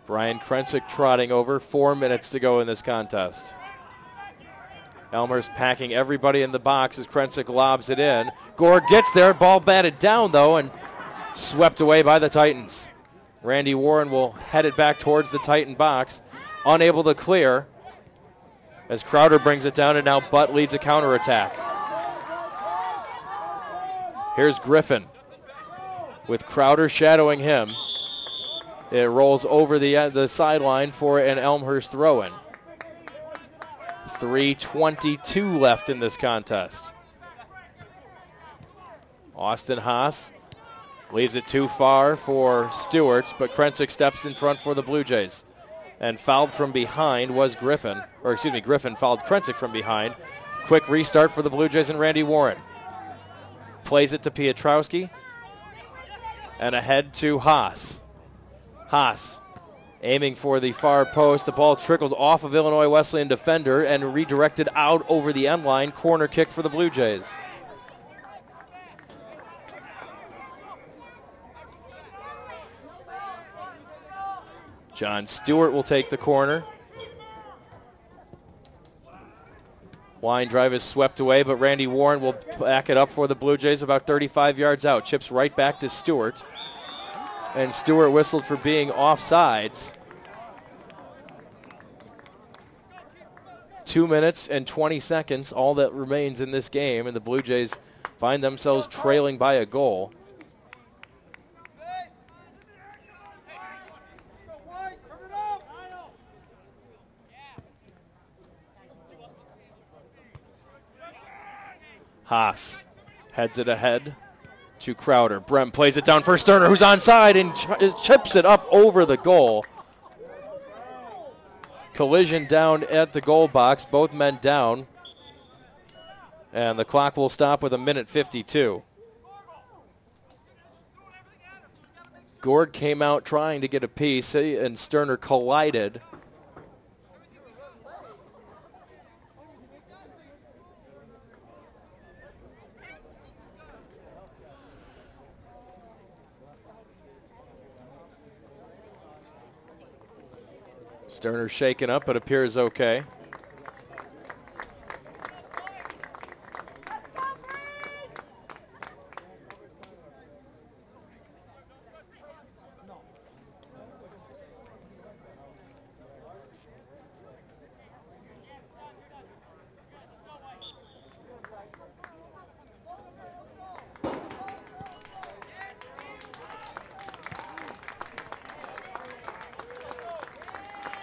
[SPEAKER 1] Brian Krensick trotting over. 4 minutes to go in this contest. Elmhurst packing everybody in the box as Krensick lobs it in. Gore gets there. Ball batted down, though, and swept away by the Titans. Randy Warren will head it back towards the Titan box. Unable to clear as Crowder brings it down, and now Butt leads a counterattack. Here's Griffin with Crowder shadowing him. It rolls over the sideline for an Elmhurst throw-in. 3:22 left in this contest. Austin Haas leaves it too far for Stewart, but Krensick steps in front for the Blue Jays. And fouled from behind was Griffin. Griffin fouled Krensick from behind. Quick restart for the Blue Jays and Randy Warren. Plays it to Piotrowski. And ahead to Haas. Haas aiming for the far post. The ball trickles off of Illinois Wesleyan defender and redirected out over the end line. Corner kick for the Blue Jays. John Stewart will take the corner. Line drive is swept away, but Randy Warren will back it up for the Blue Jays about 35 yards out. Chips right back to Stewart. And Stewart whistled for being offsides. 2 minutes and 20 seconds, all that remains in this game, and the Blue Jays find themselves trailing by a goal. Haas heads it ahead to Crowder. Brem plays it down for Sterner, who's onside and chips it up over the goal. Collision down at the goal box, both men down. And the clock will stop with 1:52. Gord came out trying to get a piece, and Sterner collided. Sterner shaken up, but appears okay.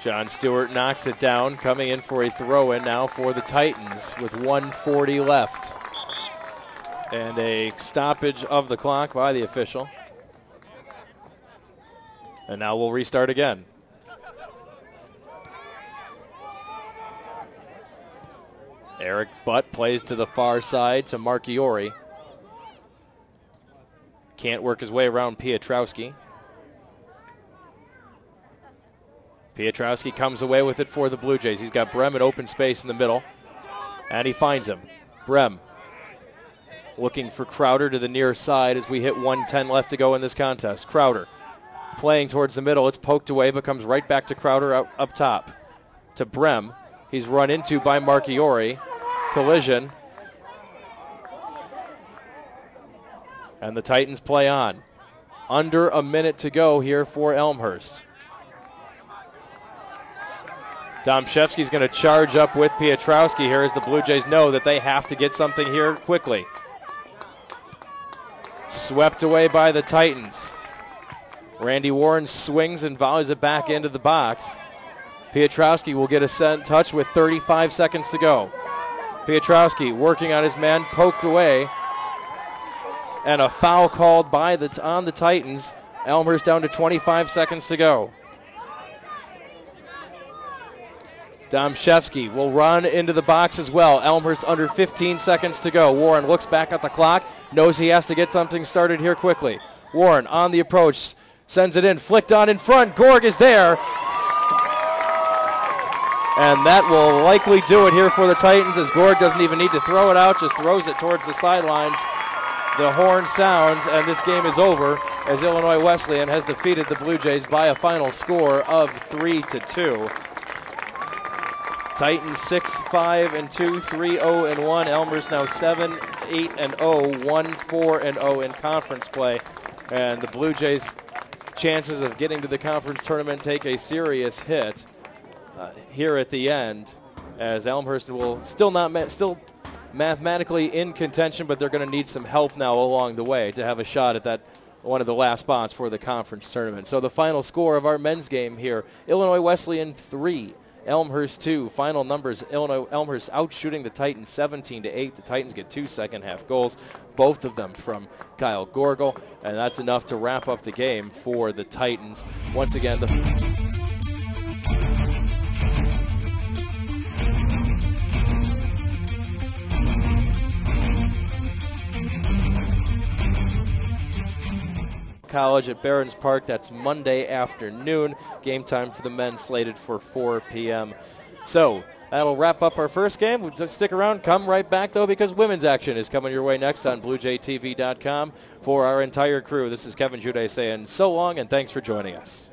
[SPEAKER 1] John Stewart knocks it down, coming in for a throw-in now for the Titans with 1:40 left. And a stoppage of the clock by the official. And now we'll restart again. Eric Butt plays to the far side to Marchiori. Can't work his way around Piotrowski. Piotrowski comes away with it for the Blue Jays. He's got Brem in open space in the middle, and he finds him. Brem looking for Crowder to the near side as we hit 1:10 left to go in this contest. Crowder playing towards the middle. It's poked away, but comes right back to Crowder up top. To Brem. He's run into by Marchiori. Collision. And the Titans play on. Under a minute to go here for Elmhurst. Domshevsky's going to charge up with Piotrowski here as the Blue Jays know that they have to get something here quickly. Swept away by the Titans. Randy Warren swings and volleys it back into the box. Piotrowski will get a touch with 35 seconds to go. Piotrowski working on his man, poked away. And a foul called on the Titans. Elmhurst down to 25 seconds to go. Domshevsky will run into the box as well. Elmhurst under 15 seconds to go. Warren looks back at the clock, knows he has to get something started here quickly. Warren on the approach, sends it in, flicked on in front. Gorg is there. And that will likely do it here for the Titans as Gorg doesn't even need to throw it out, just throws it towards the sidelines. The horn sounds and this game is over as Illinois Wesleyan has defeated the Blue Jays by a final score of 3-2. Titans 6-5-2, 3-0-1. Elmhurst now 7-8-0, 1-4-0 in conference play. And the Blue Jays' chances of getting to the conference tournament take a serious hit here at the end, as Elmhurst will still mathematically in contention, but they're going to need some help now along the way to have a shot at that one of the last spots for the conference tournament. So the final score of our men's game here: Illinois Wesleyan 3. Elmhurst 2. Final numbers: Elmhurst outshooting the Titans 17-8. The Titans get 2 second-half goals, both of them from Kyle Gorgel, and that's enough to wrap up the game for the Titans. Once again, College at Barron's Park. That's Monday afternoon. Game time for the men slated for 4 p.m. So that'll wrap up our first game. We'll just stick around. Come right back, though, because women's action is coming your way next on BlueJayTV.com. For our entire crew, this is Kevin Jude saying so long and thanks for joining us.